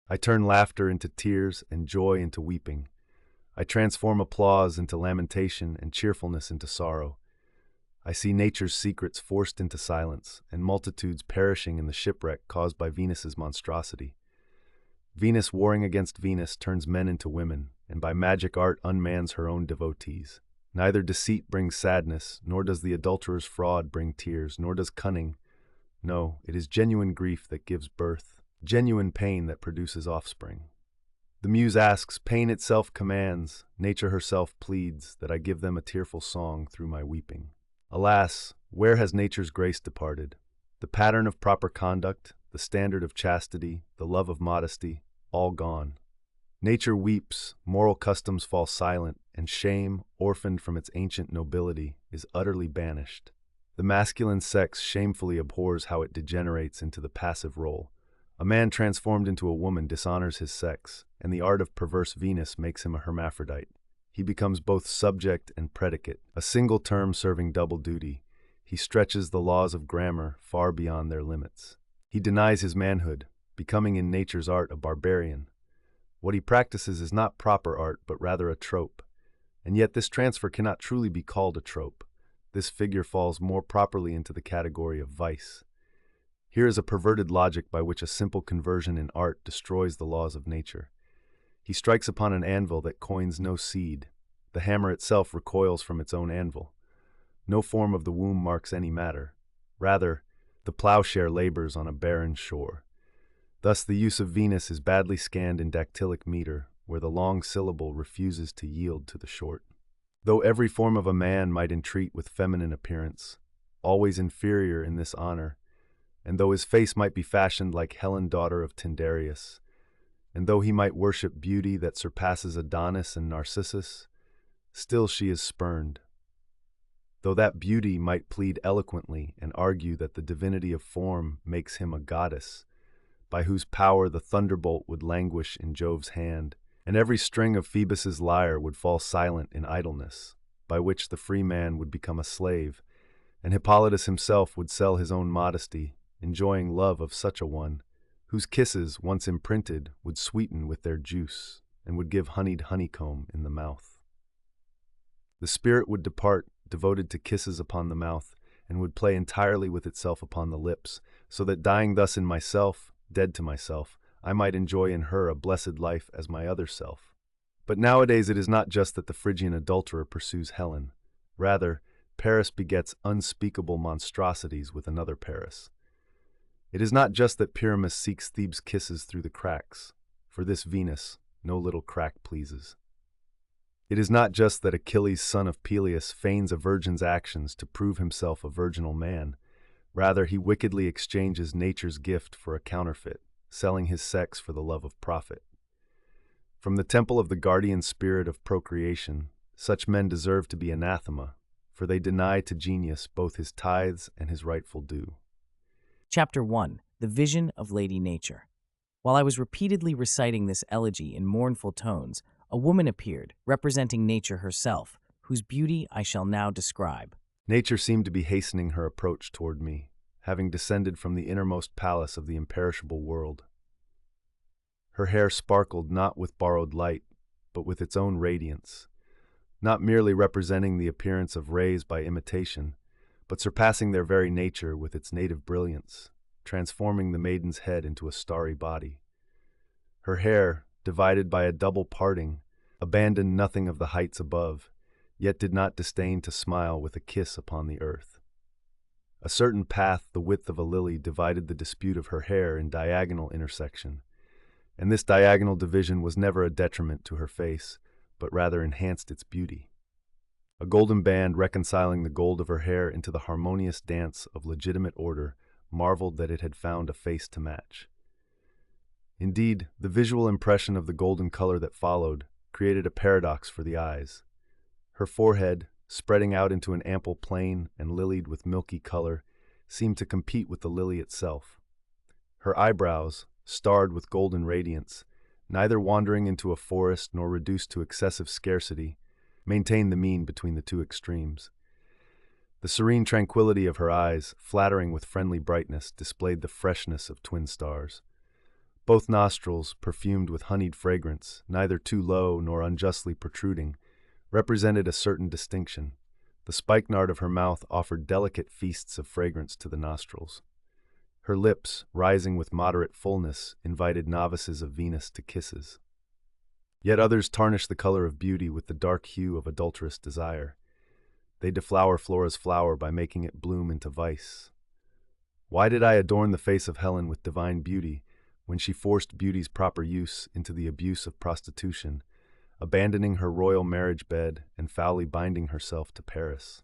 I turn laughter into tears and joy into weeping. I transform applause into lamentation and cheerfulness into sorrow. I see nature's secrets forced into silence, and multitudes perishing in the shipwreck caused by Venus's monstrosity. Venus warring against Venus turns men into women, and by magic art unmans her own devotees. Neither deceit brings sadness, nor does the adulterer's fraud bring tears, nor does cunning. No, it is genuine grief that gives birth, genuine pain that produces offspring. The muse asks, pain itself commands, nature herself pleads, that I give them a tearful song through my weeping. Alas, where has nature's grace departed? The pattern of proper conduct, the standard of chastity, the love of modesty, all gone. Nature weeps, moral customs fall silent, and shame, orphaned from its ancient nobility, is utterly banished. The masculine sex shamefully abhors how it degenerates into the passive role. A man transformed into a woman dishonors his sex, and the art of perverse Venus makes him a hermaphrodite. He becomes both subject and predicate, a single term serving double duty. He stretches the laws of grammar far beyond their limits. He denies his manhood, becoming in nature's art a barbarian. What he practices is not proper art, but rather a trope. And yet this transfer cannot truly be called a trope. This figure falls more properly into the category of vice. Here is a perverted logic by which a simple conversion in art destroys the laws of nature. He strikes upon an anvil that coins no seed. The hammer itself recoils from its own anvil. No form of the womb marks any matter. Rather, the plowshare labors on a barren shore. Thus the use of Venus is badly scanned in dactylic meter, where the long syllable refuses to yield to the short. Though every form of a man might entreat with feminine appearance, always inferior in this honor, and though his face might be fashioned like Helen, daughter of Tyndareus, and though he might worship beauty that surpasses Adonis and Narcissus, still she is spurned. Though that beauty might plead eloquently and argue that the divinity of form makes him a goddess, by whose power the thunderbolt would languish in Jove's hand, and every string of Phoebus's lyre would fall silent in idleness, by which the free man would become a slave, and Hippolytus himself would sell his own modesty, enjoying love of such a one, whose kisses, once imprinted, would sweeten with their juice, and would give honeyed honeycomb in the mouth. The spirit would depart, devoted to kisses upon the mouth, and would play entirely with itself upon the lips, so that dying thus in myself, dead to myself, I might enjoy in her a blessed life as my other self. But nowadays it is not just that the Phrygian adulterer pursues Helen. Rather, Paris begets unspeakable monstrosities with another Paris. It is not just that Pyramus seeks Thebes' kisses through the cracks. For this Venus, no little crack pleases. It is not just that Achilles, son of Peleus, feigns a virgin's actions to prove himself a virginal man. Rather, he wickedly exchanges nature's gift for a counterfeit, selling his sex for the love of profit. From the temple of the guardian spirit of procreation, such men deserve to be anathema, for they deny to genius both his tithes and his rightful due. Chapter 1. The Vision of Lady Nature. While I was repeatedly reciting this elegy in mournful tones, a woman appeared, representing nature herself, whose beauty I shall now describe. Nature seemed to be hastening her approach toward me, having descended from the innermost palace of the imperishable world. Her hair sparkled not with borrowed light, but with its own radiance, not merely representing the appearance of rays by imitation, but surpassing their very nature with its native brilliance, transforming the maiden's head into a starry body. Her hair, divided by a double parting, abandoned nothing of the heights above, yet did not disdain to smile with a kiss upon the earth. A certain path the width of a lily divided the dispute of her hair in diagonal intersection, and this diagonal division was never a detriment to her face, but rather enhanced its beauty. A golden band reconciling the gold of her hair into the harmonious dance of legitimate order marveled that it had found a face to match. Indeed, the visual impression of the golden color that followed created a paradox for the eyes. Her forehead, spreading out into an ample plain and lilied with milky color, seemed to compete with the lily itself. Her eyebrows, starred with golden radiance, neither wandering into a forest nor reduced to excessive scarcity, maintained the mean between the two extremes. The serene tranquility of her eyes, flattering with friendly brightness, displayed the freshness of twin stars. Both nostrils, perfumed with honeyed fragrance, neither too low nor unjustly protruding, represented a certain distinction. The spikenard of her mouth offered delicate feasts of fragrance to the nostrils. Her lips, rising with moderate fullness, invited novices of Venus to kisses. Yet others tarnish the color of beauty with the dark hue of adulterous desire. They deflower Flora's flower by making it bloom into vice. Why did I adorn the face of Helen with divine beauty, when she forced beauty's proper use into the abuse of prostitution, abandoning her royal marriage bed and foully binding herself to Paris?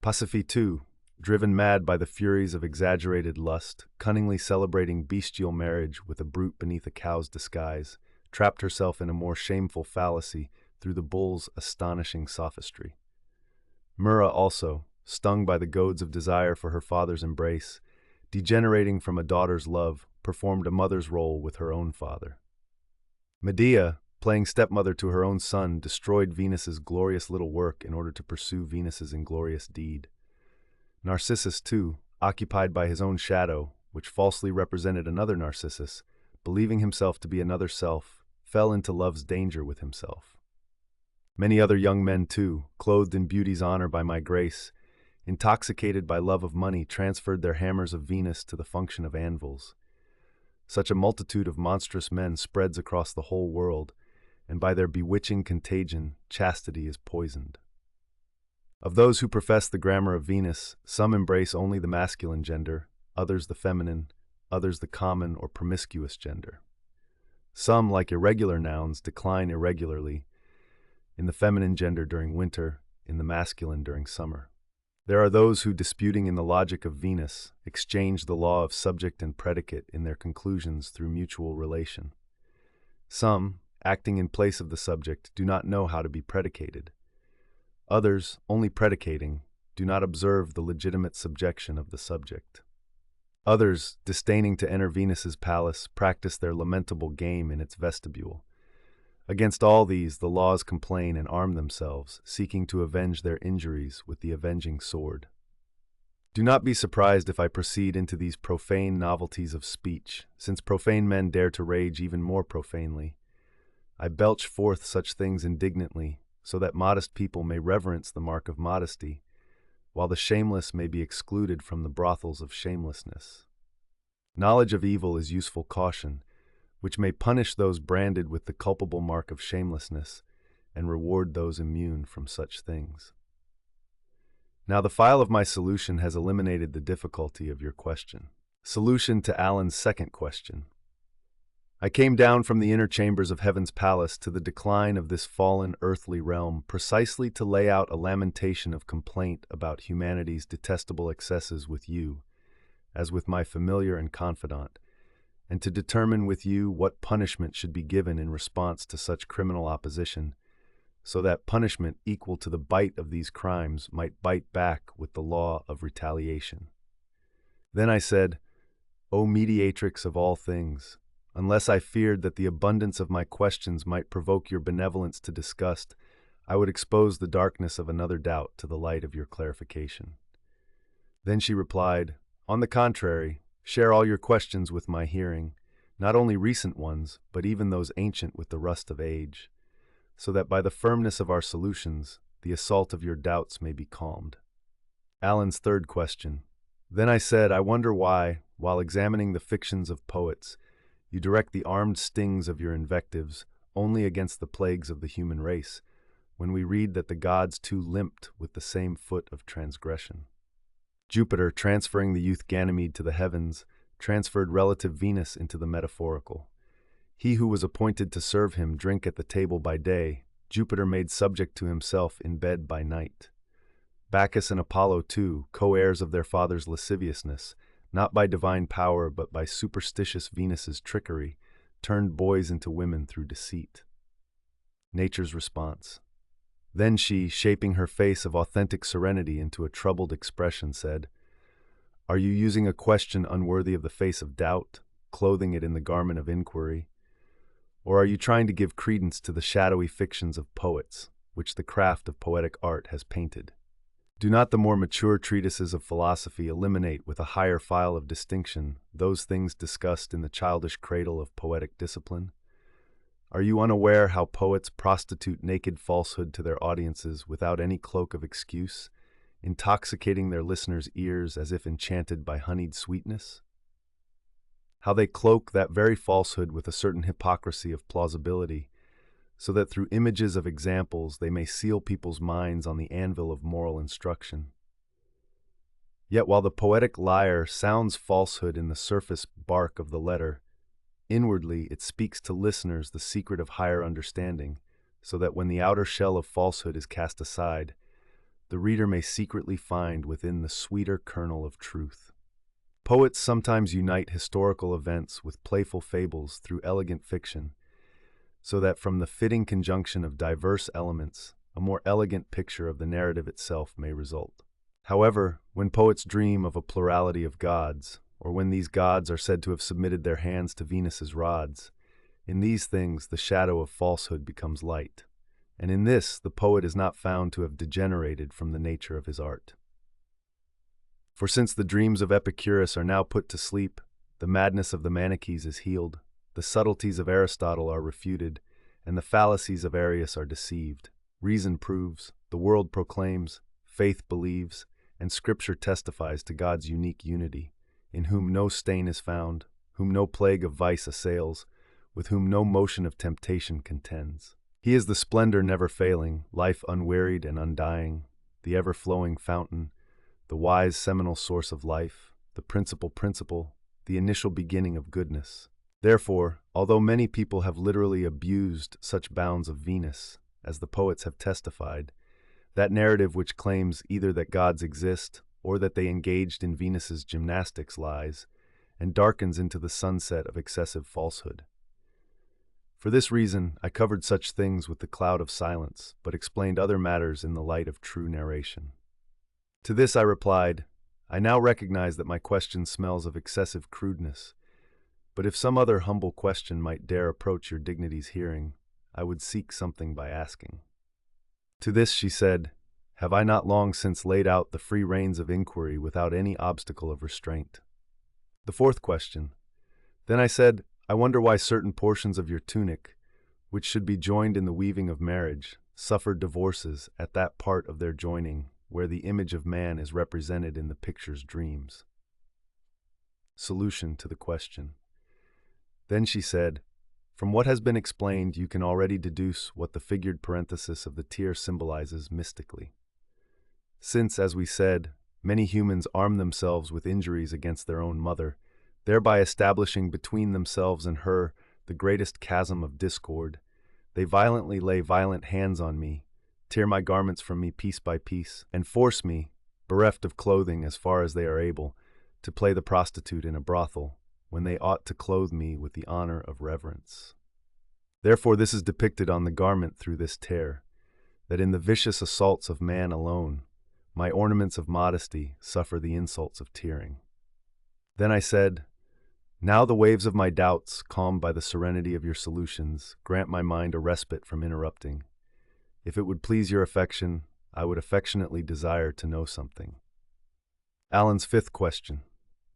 Pasiphae, too, driven mad by the furies of exaggerated lust, cunningly celebrating bestial marriage with a brute beneath a cow's disguise, trapped herself in a more shameful fallacy through the bull's astonishing sophistry. Myrrha also, stung by the goads of desire for her father's embrace, degenerating from a daughter's love, performed a mother's role with her own father. Medea, playing stepmother to her own son, destroyed Venus's glorious little work in order to pursue Venus's inglorious deed. Narcissus, too, occupied by his own shadow, which falsely represented another Narcissus, believing himself to be another self, fell into love's danger with himself. Many other young men, too, clothed in beauty's honor by my grace, intoxicated by love of money, transferred their hammers of Venus to the function of anvils. Such a multitude of monstrous men spreads across the whole world, and by their bewitching contagion, chastity is poisoned. Of those who profess the grammar of Venus, some embrace only the masculine gender, others the feminine, others the common or promiscuous gender. Some, like irregular nouns, decline irregularly, in the feminine gender during winter, in the masculine during summer. There are those who, disputing in the logic of Venus, exchange the law of subject and predicate in their conclusions through mutual relation. Some, acting in place of the subject, do not know how to be predicated. Others, only predicating, do not observe the legitimate subjection of the subject. Others, disdaining to enter Venus's palace, practice their lamentable game in its vestibule. Against all these, the laws complain and arm themselves, seeking to avenge their injuries with the avenging sword. Do not be surprised if I proceed into these profane novelties of speech, since profane men dare to rage even more profanely. I belch forth such things indignantly, so that modest people may reverence the mark of modesty, while the shameless may be excluded from the brothels of shamelessness. Knowledge of evil is useful caution, which may punish those branded with the culpable mark of shamelessness, and reward those immune from such things. Now the file of my solution has eliminated the difficulty of your question. Solution to Alan's second question. I came down from the inner chambers of heaven's palace to the decline of this fallen earthly realm precisely to lay out a lamentation of complaint about humanity's detestable excesses with you, as with my familiar and confidant, and to determine with you what punishment should be given in response to such criminal opposition, so that punishment equal to the bite of these crimes might bite back with the law of retaliation. Then I said, O mediatrix of all things, unless I feared that the abundance of my questions might provoke your benevolence to disgust, I would expose the darkness of another doubt to the light of your clarification. Then she replied, On the contrary, share all your questions with my hearing, not only recent ones, but even those ancient with the rust of age, so that by the firmness of our solutions, the assault of your doubts may be calmed. Alan's third question. Then I said, I wonder why, while examining the fictions of poets, you direct the armed stings of your invectives only against the plagues of the human race, when we read that the gods too limped with the same foot of transgression. Jupiter, transferring the youth Ganymede to the heavens, transferred relative Venus into the metaphorical. He who was appointed to serve him drink at the table by day, Jupiter made subject to himself in bed by night. Bacchus and Apollo, too, co-heirs of their father's lasciviousness, not by divine power but by superstitious Venus's trickery, turned boys into women through deceit. Nature's response. Then she, shaping her face of authentic serenity into a troubled expression, said, Are you using a question unworthy of the face of doubt, clothing it in the garment of inquiry? Or are you trying to give credence to the shadowy fictions of poets, which the craft of poetic art has painted? Do not the more mature treatises of philosophy eliminate with a higher file of distinction those things discussed in the childish cradle of poetic discipline? Are you unaware how poets prostitute naked falsehood to their audiences without any cloak of excuse, intoxicating their listeners' ears as if enchanted by honeyed sweetness? How they cloak that very falsehood with a certain hypocrisy of plausibility, so that through images of examples they may seal people's minds on the anvil of moral instruction. Yet while the poetic lyre sounds falsehood in the surface bark of the letter, inwardly it speaks to listeners the secret of higher understanding, so that when the outer shell of falsehood is cast aside, the reader may secretly find within the sweeter kernel of truth. Poets sometimes unite historical events with playful fables through elegant fiction, so that from the fitting conjunction of diverse elements, a more elegant picture of the narrative itself may result. However, when poets dream of a plurality of gods, or when these gods are said to have submitted their hands to Venus's rods, in these things the shadow of falsehood becomes light, and in this the poet is not found to have degenerated from the nature of his art. For since the dreams of Epicurus are now put to sleep, the madness of the Manichees is healed, the subtleties of Aristotle are refuted, and the fallacies of Arius are deceived. Reason proves, the world proclaims, faith believes, and Scripture testifies to God's unique unity, in whom no stain is found, whom no plague of vice assails, with whom no motion of temptation contends. He is the splendor never failing, life unwearied and undying, the ever-flowing fountain, the wise seminal source of life, the principle, the initial beginning of goodness. Therefore, although many people have literally abused such bounds of Venus, as the poets have testified, that narrative which claims either that gods exist or that they engaged in Venus's gymnastics lies, and darkens into the sunset of excessive falsehood. For this reason, I covered such things with the cloud of silence, but explained other matters in the light of true narration. To this I replied, I now recognize that my question smells of excessive crudeness, but if some other humble question might dare approach your dignity's hearing, I would seek something by asking. To this she said, Have I not long since laid out the free reins of inquiry without any obstacle of restraint? The fourth question. Then I said, I wonder why certain portions of your tunic, which should be joined in the weaving of marriage, suffered divorces at that part of their joining where the image of man is represented in the picture's dreams. Solution to the question. Then she said, From what has been explained, you can already deduce what the figured parenthesis of the tear symbolizes mystically. Since, as we said, many humans arm themselves with injuries against their own mother, thereby establishing between themselves and her the greatest chasm of discord, they violently lay violent hands on me, tear my garments from me piece by piece, and force me, bereft of clothing as far as they are able, to play the prostitute in a brothel, when they ought to clothe me with the honor of reverence. Therefore this is depicted on the garment through this tear, that in the vicious assaults of man alone, my ornaments of modesty suffer the insults of tearing. Then I said, Now the waves of my doubts, calmed by the serenity of your solutions, grant my mind a respite from interrupting. If it would please your affection, I would affectionately desire to know something. Alan's fifth question.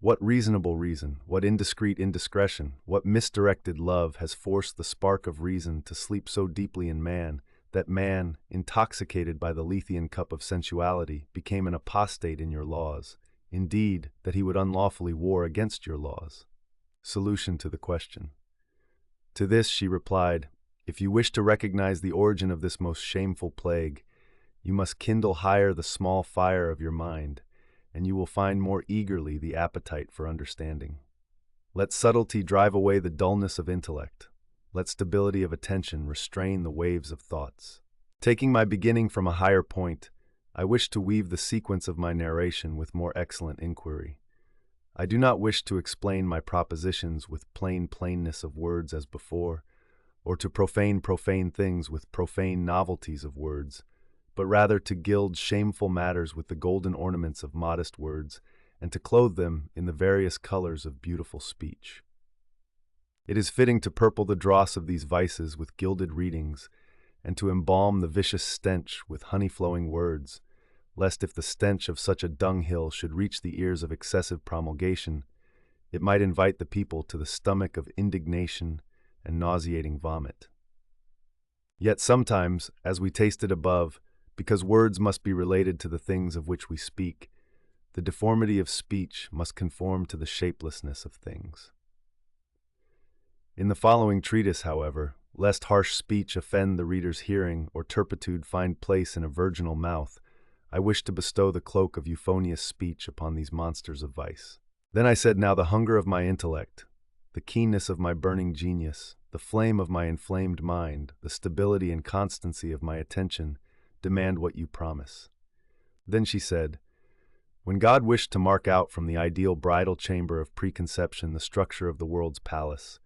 What reasonable reason, what indiscreet indiscretion, what misdirected love has forced the spark of reason to sleep so deeply in man, that man, intoxicated by the Lethean cup of sensuality, became an apostate in your laws, indeed, that he would unlawfully war against your laws? Solution to the question. To this she replied, If you wish to recognize the origin of this most shameful plague, you must kindle higher the small fire of your mind, and you will find more eagerly the appetite for understanding. Let subtlety drive away the dullness of intellect. Let stability of attention restrain the waves of thoughts. Taking my beginning from a higher point, I wish to weave the sequence of my narration with more excellent inquiry. I do not wish to explain my propositions with plain plainness of words as before, or to profane things with profane novelties of words, but rather to gild shameful matters with the golden ornaments of modest words, and to clothe them in the various colors of beautiful speech. It is fitting to purple the dross of these vices with gilded readings, and to embalm the vicious stench with honey-flowing words, lest if the stench of such a dunghill should reach the ears of excessive promulgation, it might invite the people to the stomach of indignation and nauseating vomit. Yet sometimes, as we tasted above, because words must be related to the things of which we speak, the deformity of speech must conform to the shapelessness of things. In the following treatise, however, lest harsh speech offend the reader's hearing or turpitude find place in a virginal mouth, I wish to bestow the cloak of euphonious speech upon these monsters of vice. Then I said, now the hunger of my intellect, the keenness of my burning genius, the flame of my inflamed mind, the stability and constancy of my attention demand what you promise. Then she said, when God wished to mark out from the ideal bridal chamber of preconception the structure of the world's palace,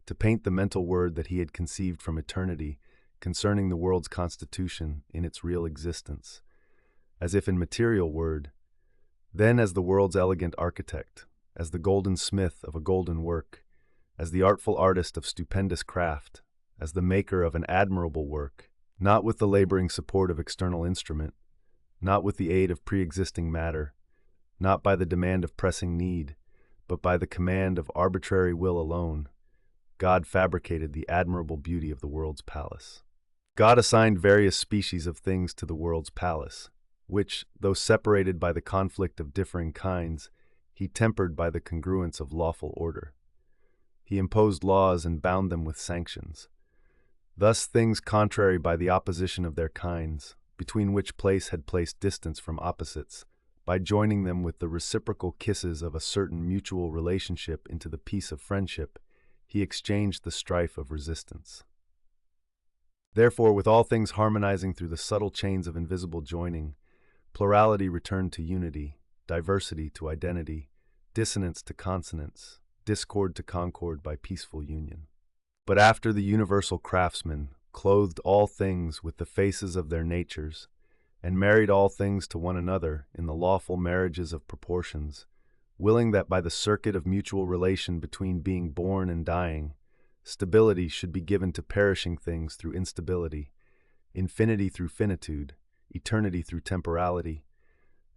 to paint the mental word that he had conceived from eternity concerning the world's constitution in its real existence, as if in material word, then as the world's elegant architect, as the golden smith of a golden work, as the artful artist of stupendous craft, as the maker of an admirable work, not with the laboring support of external instrument, not with the aid of pre-existing matter, not by the demand of pressing need, but by the command of arbitrary will alone, God fabricated the admirable beauty of the world's palace. God assigned various species of things to the world's palace, which, though separated by the conflict of differing kinds, he tempered by the congruence of lawful order. He imposed laws and bound them with sanctions. Thus things contrary by the opposition of their kinds, between which place had placed distance from opposites, by joining them with the reciprocal kisses of a certain mutual relationship into the peace of friendship, he exchanged the strife of resistance. Therefore, with all things harmonizing through the subtle chains of invisible joining, plurality returned to unity, diversity to identity, dissonance to consonance, discord to concord by peaceful union. But after the universal craftsman clothed all things with the faces of their natures, and married all things to one another in the lawful marriages of proportions, willing that by the circuit of mutual relation between being born and dying, stability should be given to perishing things through instability, infinity through finitude, eternity through temporality,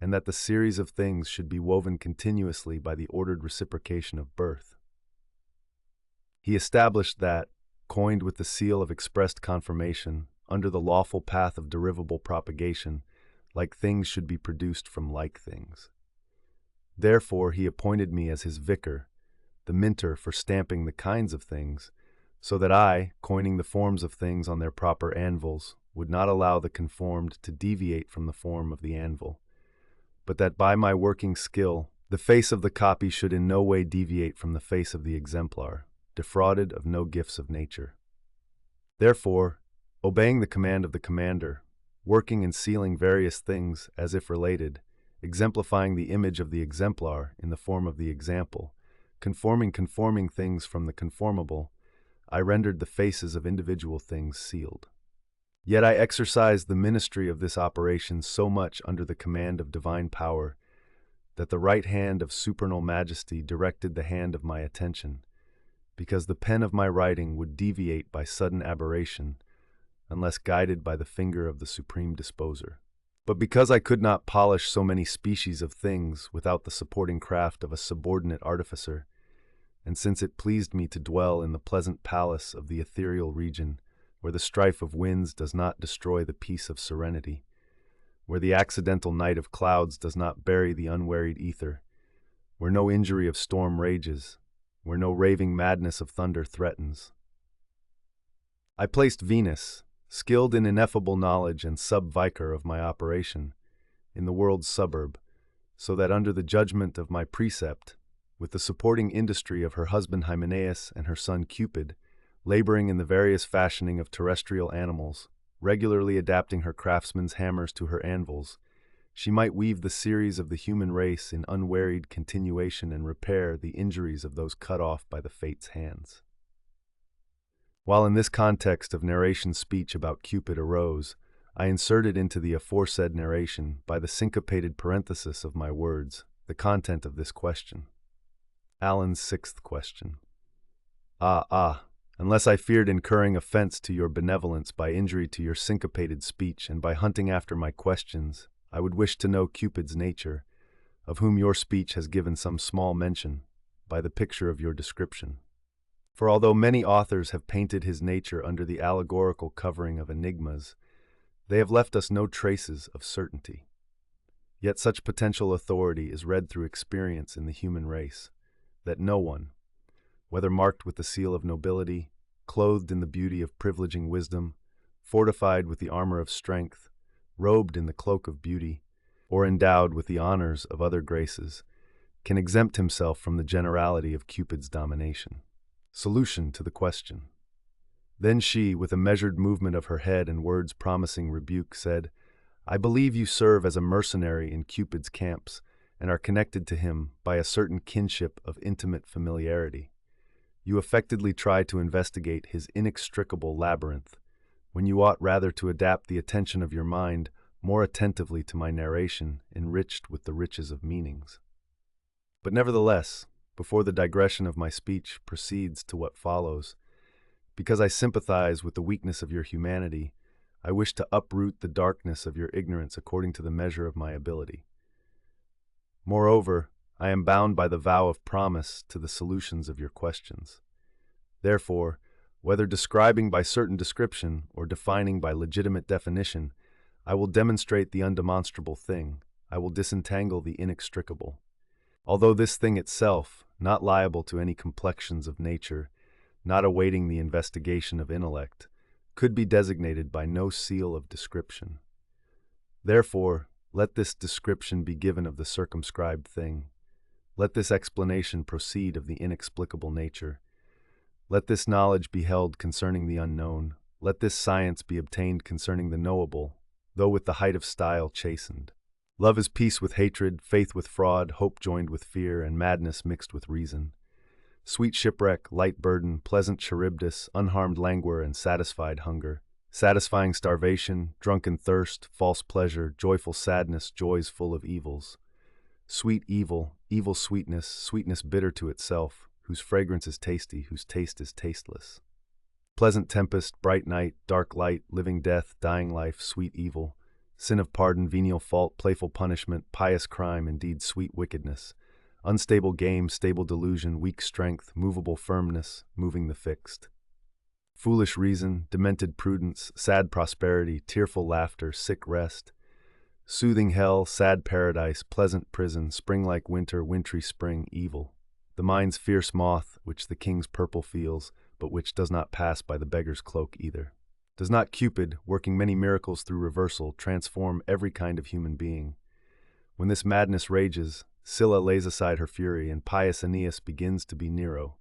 and that the series of things should be woven continuously by the ordered reciprocation of birth. He established that, coined with the seal of expressed confirmation, under the lawful path of derivable propagation, like things should be produced from like things. Therefore he appointed me as his vicar, the minter for stamping the kinds of things, so that I, coining the forms of things on their proper anvils, would not allow the conformed to deviate from the form of the anvil, but that by my working skill, the face of the copy should in no way deviate from the face of the exemplar, defrauded of no gifts of nature. Therefore, obeying the command of the commander, working and sealing various things as if related, exemplifying the image of the exemplar in the form of the example, conforming things from the conformable, I rendered the faces of individual things sealed. Yet I exercised the ministry of this operation so much under the command of divine power, that the right hand of supernal majesty directed the hand of my attention, because the pen of my writing would deviate by sudden aberration, unless guided by the finger of the supreme disposer. But because I could not polish so many species of things without the supporting craft of a subordinate artificer, and since it pleased me to dwell in the pleasant palace of the ethereal region, where the strife of winds does not destroy the peace of serenity, where the accidental night of clouds does not bury the unwearied ether, where no injury of storm rages, where no raving madness of thunder threatens, I placed Venus, skilled in ineffable knowledge and sub-vicar of my operation, in the world's suburb, so that under the judgment of my precept, with the supporting industry of her husband Hymenaeus and her son Cupid, laboring in the various fashioning of terrestrial animals, regularly adapting her craftsmen's hammers to her anvils, she might weave the series of the human race in unwearied continuation and repair the injuries of those cut off by the fate's hands. While in this context of narration speech about Cupid arose, I inserted into the aforesaid narration, by the syncopated parenthesis of my words, the content of this question. Alan's sixth question. Unless I feared incurring offense to your benevolence by injury to your syncopated speech and by hunting after my questions, I would wish to know Cupid's nature, of whom your speech has given some small mention, by the picture of your description. For although many authors have painted his nature under the allegorical covering of enigmas, they have left us no traces of certainty. Yet such potential authority is read through experience in the human race, that no one, whether marked with the seal of nobility, clothed in the beauty of privileging wisdom, fortified with the armor of strength, robed in the cloak of beauty, or endowed with the honors of other graces, can exempt himself from the generality of Cupid's domination. Solution to the question. Then she, with a measured movement of her head and words promising rebuke, said, I believe you serve as a mercenary in Cupid's camps and are connected to him by a certain kinship of intimate familiarity. You affectedly try to investigate his inextricable labyrinth, when you ought rather to adapt the attention of your mind more attentively to my narration, enriched with the riches of meanings. But nevertheless, before the digression of my speech proceeds to what follows, because I sympathize with the weakness of your humanity, I wish to uproot the darkness of your ignorance according to the measure of my ability. Moreover, I am bound by the vow of promise to the solutions of your questions. Therefore, whether describing by certain description or defining by legitimate definition, I will demonstrate the undemonstrable thing, I will disentangle the inextricable. Although this thing itself, not liable to any complexions of nature, not awaiting the investigation of intellect, could be designated by no seal of description. Therefore, let this description be given of the circumscribed thing. Let this explanation proceed of the inexplicable nature. Let this knowledge be held concerning the unknown. Let this science be obtained concerning the knowable, though with the height of style chastened. Love is peace with hatred, faith with fraud, hope joined with fear, and madness mixed with reason. Sweet shipwreck, light burden, pleasant Charybdis, unharmed languor, and satisfied hunger. Satisfying starvation, drunken thirst, false pleasure, joyful sadness, joys full of evils. Sweet evil, evil sweetness, sweetness bitter to itself, whose fragrance is tasty, whose taste is tasteless. Pleasant tempest, bright night, dark light, living death, dying life, sweet evil. Sin of pardon, venial fault, playful punishment, pious crime, indeed sweet wickedness. Unstable game, stable delusion, weak strength, movable firmness, moving the fixed. Foolish reason, demented prudence, sad prosperity, tearful laughter, sick rest. Soothing hell, sad paradise, pleasant prison, spring-like winter, wintry spring, evil. The mind's fierce moth, which the king's purple feels, but which does not pass by the beggar's cloak either. Does not Cupid, working many miracles through reversal, transform every kind of human being? When this madness rages, Scylla lays aside her fury, and pious Aeneas begins to be Nero.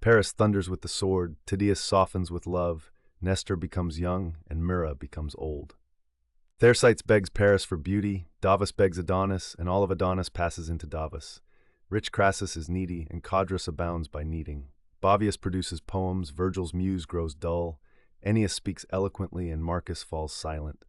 Paris thunders with the sword, Tydeus softens with love, Nestor becomes young, and Myrrha becomes old. Thersites begs Paris for beauty, Davus begs Adonis, and all of Adonis passes into Davus. Rich Crassus is needy, and Codrus abounds by needing. Bavius produces poems, Virgil's muse grows dull, Ennius speaks eloquently, and Marcus falls silent.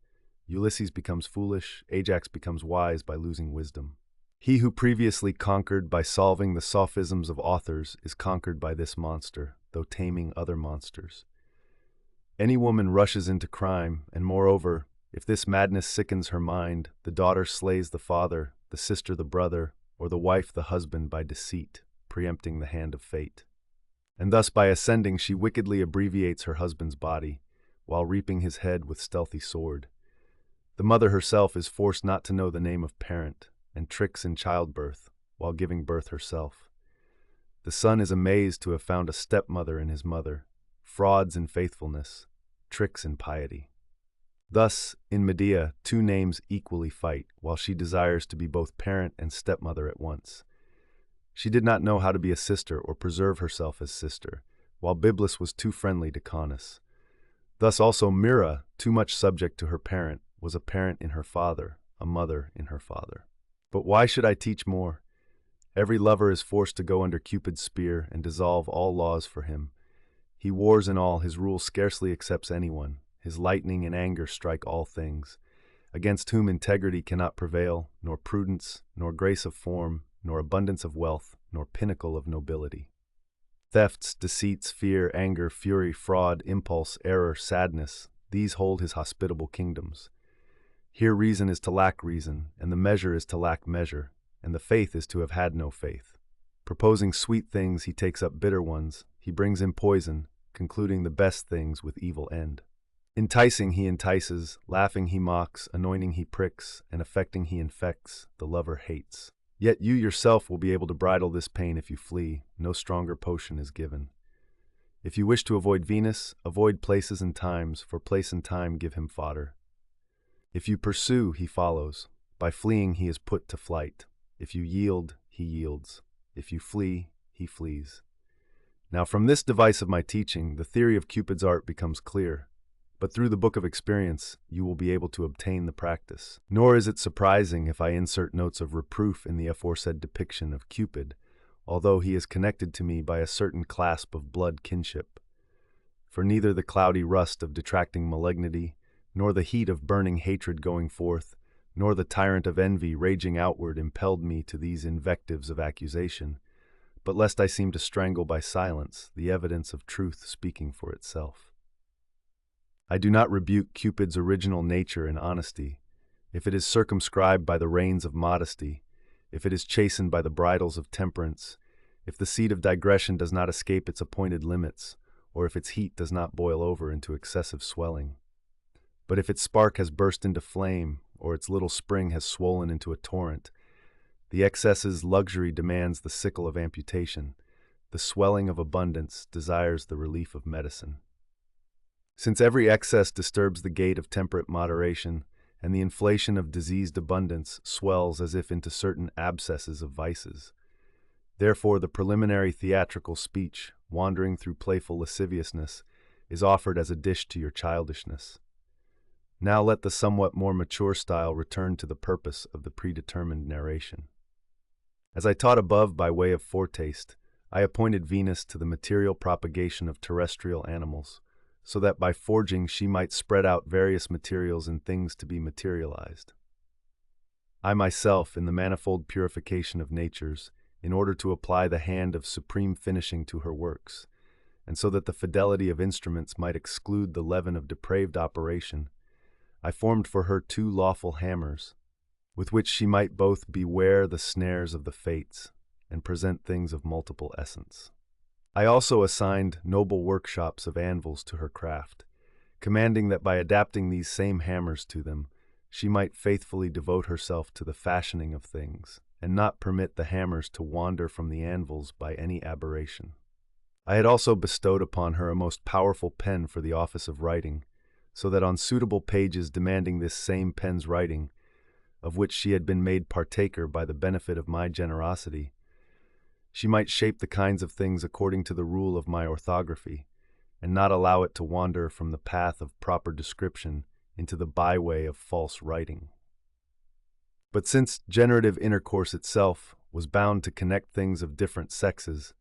Ulysses becomes foolish, Ajax becomes wise by losing wisdom. He who previously conquered by solving the sophisms of authors is conquered by this monster, though taming other monsters. Any woman rushes into crime, and moreover, if this madness sickens her mind, the daughter slays the father, the sister the brother, or the wife the husband by deceit, preempting the hand of fate. And thus by ascending she wickedly abbreviates her husband's body, while reaping his head with stealthy sword. The mother herself is forced not to know the name of parent, and tricks in childbirth, while giving birth herself. The son is amazed to have found a stepmother in his mother, frauds in faithfulness, tricks in piety. Thus, in Medea, two names equally fight, while she desires to be both parent and stepmother at once. She did not know how to be a sister or preserve herself as sister, while Byblis was too friendly to Caunus. Thus also Myrrha, too much subject to her parent, was a parent in her father, a mother in her father. But why should I teach more? Every lover is forced to go under Cupid's spear and dissolve all laws for him. He wars in all, his rule scarcely accepts anyone. His lightning and anger strike all things, against whom integrity cannot prevail, nor prudence, nor grace of form, nor abundance of wealth, nor pinnacle of nobility. Thefts, deceits, fear, anger, fury, fraud, impulse, error, sadness, these hold his hospitable kingdoms. Here reason is to lack reason, and the measure is to lack measure, and the faith is to have had no faith. Proposing sweet things, he takes up bitter ones, he brings in poison, concluding the best things with evil end. Enticing he entices, laughing he mocks, anointing he pricks, and affecting he infects, the lover hates. Yet you yourself will be able to bridle this pain if you flee, no stronger potion is given. If you wish to avoid Venus, avoid places and times, for place and time give him fodder. If you pursue, he follows. By fleeing he is put to flight. If you yield, he yields. If you flee, he flees. Now from this device of my teaching, the theory of Cupid's art becomes clear. But through the book of experience, you will be able to obtain the practice. Nor is it surprising if I insert notes of reproof in the aforesaid depiction of Cupid, although he is connected to me by a certain clasp of blood kinship. For neither the cloudy rust of detracting malignity, nor the heat of burning hatred going forth, nor the tyrant of envy raging outward impelled me to these invectives of accusation, but lest I seem to strangle by silence the evidence of truth speaking for itself. I do not rebuke Cupid's original nature and honesty, if it is circumscribed by the reins of modesty, if it is chastened by the bridles of temperance, if the seed of digression does not escape its appointed limits, or if its heat does not boil over into excessive swelling. But if its spark has burst into flame, or its little spring has swollen into a torrent, the excess's luxury demands the sickle of amputation, the swelling of abundance desires the relief of medicine. Since every excess disturbs the gait of temperate moderation, and the inflation of diseased abundance swells as if into certain abscesses of vices, therefore the preliminary theatrical speech, wandering through playful lasciviousness, is offered as a dish to your childishness. Now let the somewhat more mature style return to the purpose of the predetermined narration. As I taught above by way of foretaste, I appointed Venus to the material propagation of terrestrial animals, so that by forging she might spread out various materials in things to be materialized. I myself, in the manifold purification of natures, in order to apply the hand of supreme finishing to her works, and so that the fidelity of instruments might exclude the leaven of depraved operation, I formed for her 2 lawful hammers, with which she might both beware the snares of the fates, and present things of multiple essence. I also assigned noble workshops of anvils to her craft, commanding that by adapting these same hammers to them, she might faithfully devote herself to the fashioning of things, and not permit the hammers to wander from the anvils by any aberration. I had also bestowed upon her a most powerful pen for the office of writing, so that on suitable pages demanding this same pen's writing, of which she had been made partaker by the benefit of my generosity, she might shape the kinds of things according to the rule of my orthography, and not allow it to wander from the path of proper description into the byway of false writing. But since generative intercourse itself was bound to connect things of different sexes,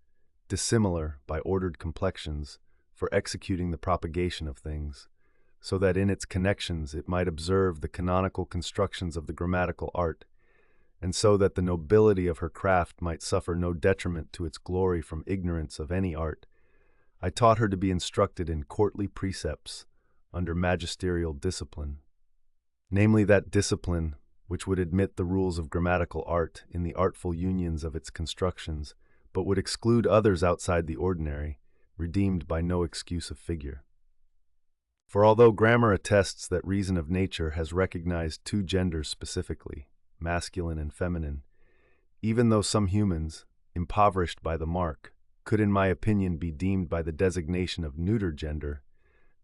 dissimilar by ordered complexions, for executing the propagation of things, so that in its connections it might observe the canonical constructions of the grammatical art, and so that the nobility of her craft might suffer no detriment to its glory from ignorance of any art, I taught her to be instructed in courtly precepts under magisterial discipline, namely that discipline which would admit the rules of grammatical art in the artful unions of its constructions, but would exclude others outside the ordinary, redeemed by no excuse of figure. For although grammar attests that reason of nature has recognized 2 genders specifically, masculine and feminine, even though some humans, impoverished by the mark, could in my opinion be deemed by the designation of neuter gender,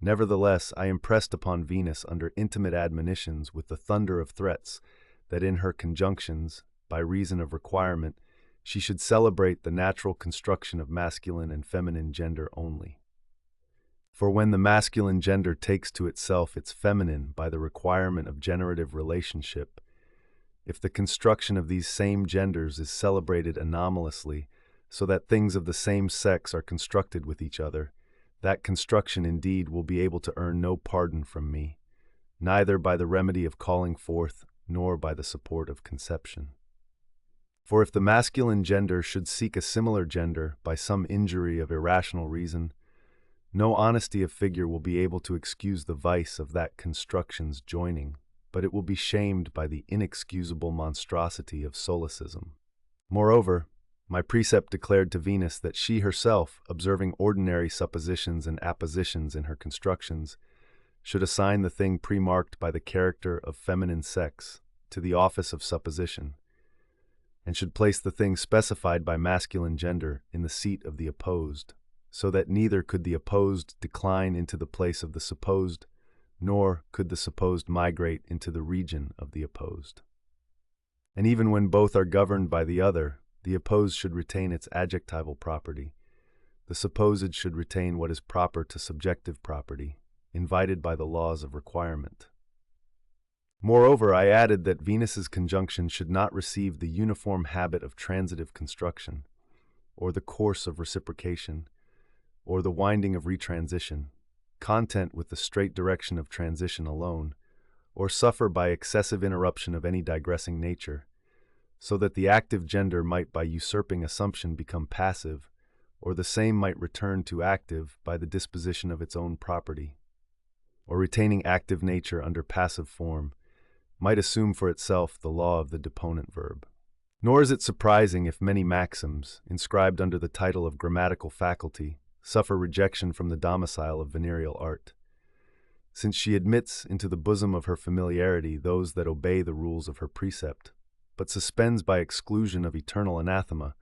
nevertheless I impressed upon Venus under intimate admonitions with the thunder of threats that in her conjunctions, by reason of requirement, she should celebrate the natural construction of masculine and feminine gender only. For when the masculine gender takes to itself its feminine by the requirement of generative relationship, if the construction of these same genders is celebrated anomalously, so that things of the same sex are constructed with each other, that construction indeed will be able to earn no pardon from me, neither by the remedy of calling forth, nor by the support of conception. For if the masculine gender should seek a similar gender by some injury of irrational reason, no honesty of figure will be able to excuse the vice of that construction's joining. but it will be shamed by the inexcusable monstrosity of solecism. Moreover, my precept declared to Venus that she herself, observing ordinary suppositions and appositions in her constructions, should assign the thing pre-marked by the character of feminine sex to the office of supposition, and should place the thing specified by masculine gender in the seat of the opposed, so that neither could the opposed decline into the place of the supposed, nor could the supposed migrate into the region of the opposed. And even when both are governed by the other, the opposed should retain its adjectival property. The supposed should retain what is proper to subjective property, invited by the laws of requirement. Moreover, I added that Venus's conjunction should not receive the uniform habit of transitive construction, or the course of reciprocation, or the winding of retransition, content with the straight direction of transition alone, or suffer by excessive interruption of any digressing nature, so that the active gender might by usurping assumption become passive, or the same might return to active by the disposition of its own property, or retaining active nature under passive form, might assume for itself the law of the deponent verb. Nor is it surprising if many maxims, inscribed under the title of grammatical faculty, suffer rejection from the domicile of venereal art, since she admits into the bosom of her familiarity those that obey the rules of her precept, but suspends by exclusion of eternal anathema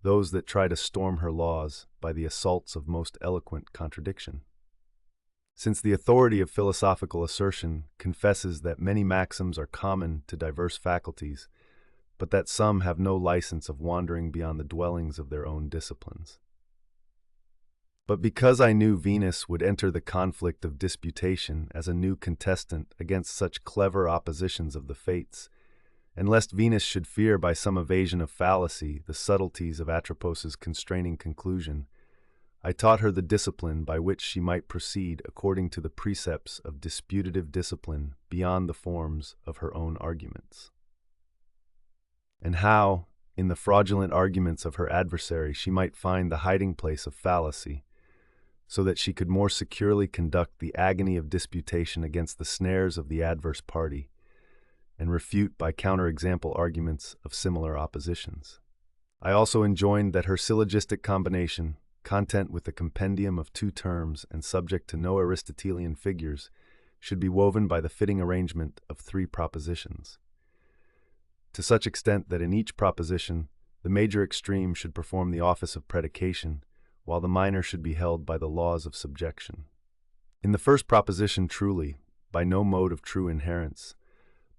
those that try to storm her laws by the assaults of most eloquent contradiction. Since the authority of philosophical assertion confesses that many maxims are common to diverse faculties, but that some have no license of wandering beyond the dwellings of their own disciplines. But because I knew Venus would enter the conflict of disputation as a new contestant against such clever oppositions of the fates, and lest Venus should fear by some evasion of fallacy the subtleties of Atropos's constraining conclusion, I taught her the discipline by which she might proceed according to the precepts of disputative discipline beyond the forms of her own arguments. And how, in the fraudulent arguments of her adversary, she might find the hiding place of fallacy, so that she could more securely conduct the agony of disputation against the snares of the adverse party, and refute by counter-example arguments of similar oppositions. I also enjoined that her syllogistic combination, content with a compendium of 2 terms and subject to no Aristotelian figures, should be woven by the fitting arrangement of 3 propositions, to such extent that in each proposition the major extreme should perform the office of predication, while the minor should be held by the laws of subjection. In the first proposition, truly, by no mode of true inherence,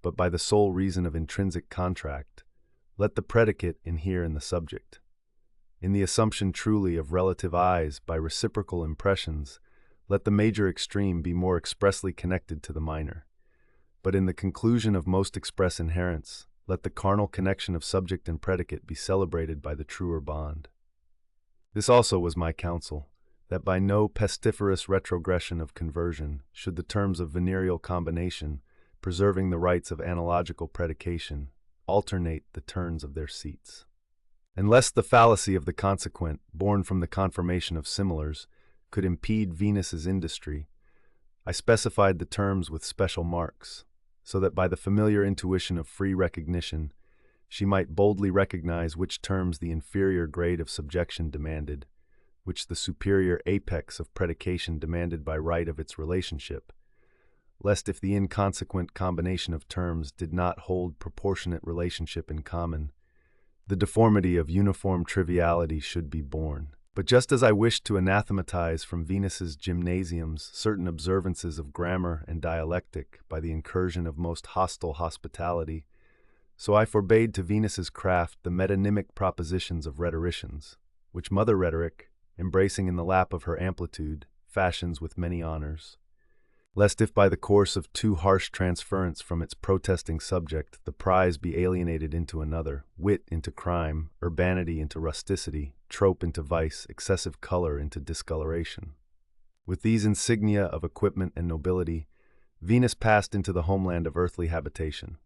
but by the sole reason of intrinsic contract, let the predicate inhere in the subject. In the assumption truly of relative eyes by reciprocal impressions, let the major extreme be more expressly connected to the minor. But in the conclusion of most express inherence, let the carnal connection of subject and predicate be celebrated by the truer bond. This also was my counsel, that by no pestiferous retrogression of conversion should the terms of venereal combination, preserving the rights of analogical predication, alternate the turns of their seats. And lest the fallacy of the consequent, born from the confirmation of similars, could impede Venus's industry, I specified the terms with special marks, so that by the familiar intuition of free recognition, she might boldly recognize which terms the inferior grade of subjection demanded, which the superior apex of predication demanded by right of its relationship, lest if the inconsequent combination of terms did not hold proportionate relationship in common, the deformity of uniform triviality should be borne. But just as I wished to anathematize from Venus's gymnasiums certain observances of grammar and dialectic by the incursion of most hostile hospitality, so I forbade to Venus's craft the metonymic propositions of rhetoricians, which mother rhetoric, embracing in the lap of her amplitude, fashions with many honors. Lest if by the course of too harsh transference from its protesting subject the prize be alienated into another, wit into crime, urbanity into rusticity, trope into vice, excessive color into discoloration. With these insignia of equipment and nobility, Venus passed into the homeland of earthly habitation.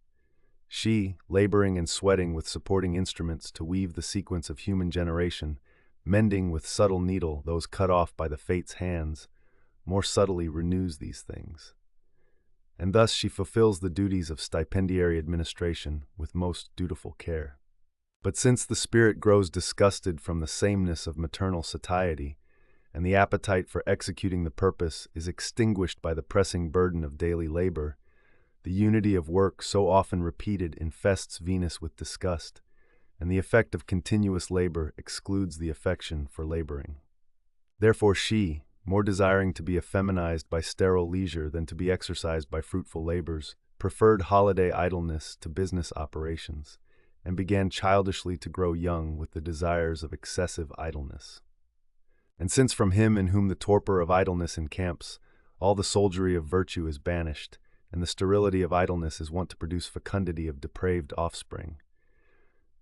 She, laboring and sweating with supporting instruments to weave the sequence of human generation, mending with subtle needle those cut off by the fates' hands, more subtly renews these things. and thus she fulfills the duties of stipendiary administration with most dutiful care. But since the spirit grows disgusted from the sameness of maternal satiety, and the appetite for executing the purpose is extinguished by the pressing burden of daily labor, the unity of work so often repeated infests Venus with disgust, and the effect of continuous labor excludes the affection for laboring. Therefore she, more desiring to be effeminized by sterile leisure than to be exercised by fruitful labors, preferred holiday idleness to business operations, and began childishly to grow young with the desires of excessive idleness. And since from him in whom the torpor of idleness encamps, all the soldiery of virtue is banished, and the sterility of idleness is wont to produce fecundity of depraved offspring,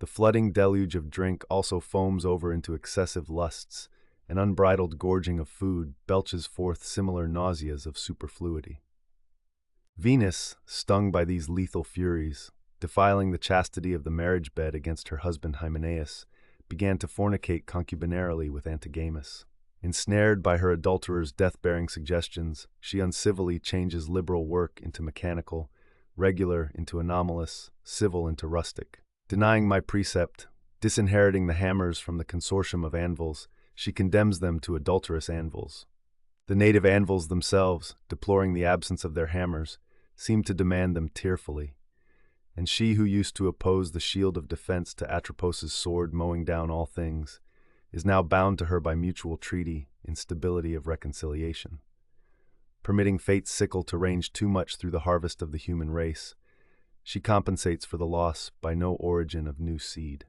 the flooding deluge of drink also foams over into excessive lusts, and unbridled gorging of food belches forth similar nauseas of superfluity. Venus, stung by these lethal furies, defiling the chastity of the marriage bed against her husband Hymenaeus, began to fornicate concubinarily with Antigamus. Ensnared by her adulterer's death-bearing suggestions, she uncivilly changes liberal work into mechanical, regular into anomalous, civil into rustic. Denying my precept, disinheriting the hammers from the consortium of anvils, she condemns them to adulterous anvils. The native anvils themselves, deploring the absence of their hammers, seem to demand them tearfully, and she who used to oppose the shield of defense to Atropos's sword mowing down all things, is now bound to her by mutual treaty in stability of reconciliation. Permitting fate's sickle to range too much through the harvest of the human race, she compensates for the loss by no origin of new seed,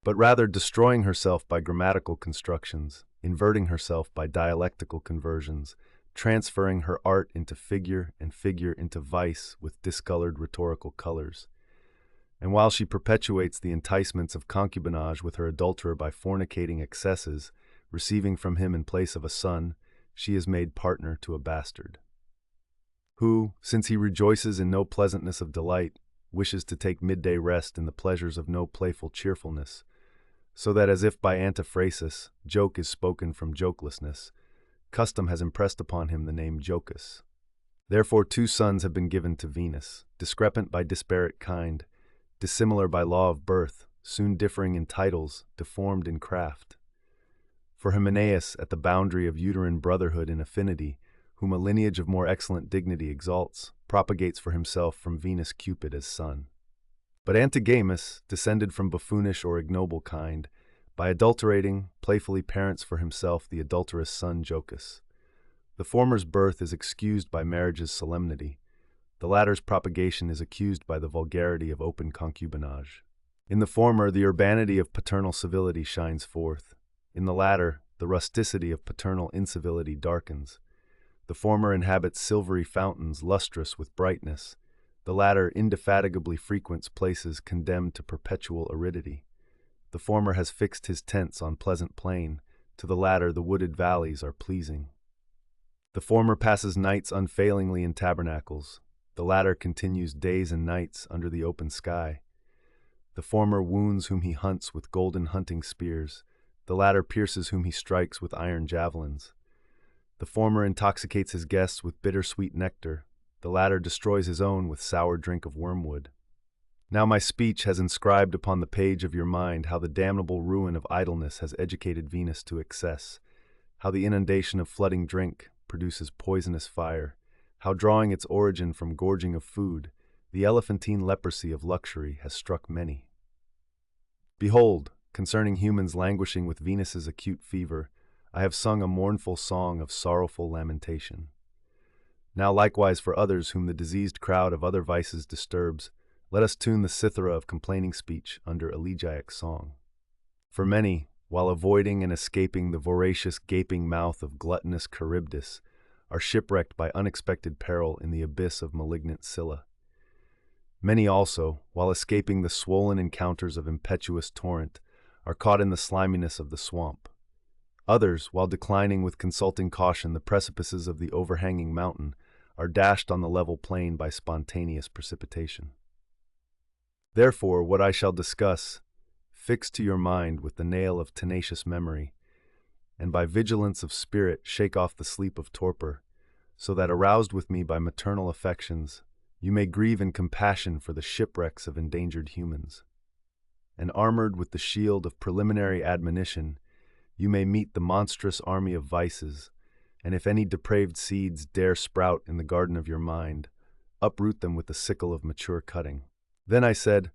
but rather destroying herself by grammatical constructions, inverting herself by dialectical conversions, transferring her art into figure and figure into vice with discolored rhetorical colors. And while she perpetuates the enticements of concubinage with her adulterer by fornicating excesses, receiving from him in place of a son, she is made partner to a bastard, who, since he rejoices in no pleasantness of delight, wishes to take midday rest in the pleasures of no playful cheerfulness, so that as if by antiphrasis, joke is spoken from jokelessness, custom has impressed upon him the name Jocus. Therefore 2 sons have been given to Venus, discrepant by disparate kind, dissimilar by law of birth, soon differing in titles, deformed in craft. For Hymenaeus, at the boundary of uterine brotherhood in affinity, whom a lineage of more excellent dignity exalts, propagates for himself from Venus Cupid as son. But Antigamus, descended from buffoonish or ignoble kind, by adulterating, playfully parents for himself the adulterous son Jocus. The former's birth is excused by marriage's solemnity, the latter's propagation is accused by the vulgarity of open concubinage. In the former, the urbanity of paternal civility shines forth. In the latter, the rusticity of paternal incivility darkens. The former inhabits silvery fountains lustrous with brightness. The latter indefatigably frequents places condemned to perpetual aridity. The former has fixed his tents on pleasant plain. To the latter, the wooded valleys are pleasing. The former passes nights unfailingly in tabernacles. The latter continues days and nights under the open sky. The former wounds whom he hunts with golden hunting spears. The latter pierces whom he strikes with iron javelins. The former intoxicates his guests with bitter-sweet nectar. The latter destroys his own with sour drink of wormwood. Now my speech has inscribed upon the page of your mind how the damnable ruin of idleness has educated Venus to excess, how the inundation of flooding drink produces poisonous fire, how drawing its origin from gorging of food, the elephantine leprosy of luxury has struck many. Behold, concerning humans languishing with Venus's acute fever, I have sung a mournful song of sorrowful lamentation. Now likewise for others whom the diseased crowd of other vices disturbs, let us tune the cithara of complaining speech under elegiac song. For many, while avoiding and escaping the voracious gaping mouth of gluttonous Charybdis, are shipwrecked by unexpected peril in the abyss of malignant Scylla. Many also, while escaping the swollen encounters of impetuous torrent, are caught in the sliminess of the swamp. Others, while declining with consulting caution the precipices of the overhanging mountain, are dashed on the level plain by spontaneous precipitation. Therefore, what I shall discuss, fix to your mind with the nail of tenacious memory, and by vigilance of spirit shake off the sleep of torpor, so that, aroused with me by maternal affections, you may grieve in compassion for the shipwrecks of endangered humans. And armored with the shield of preliminary admonition, you may meet the monstrous army of vices, and if any depraved seeds dare sprout in the garden of your mind, uproot them with the sickle of mature cutting. Then I said,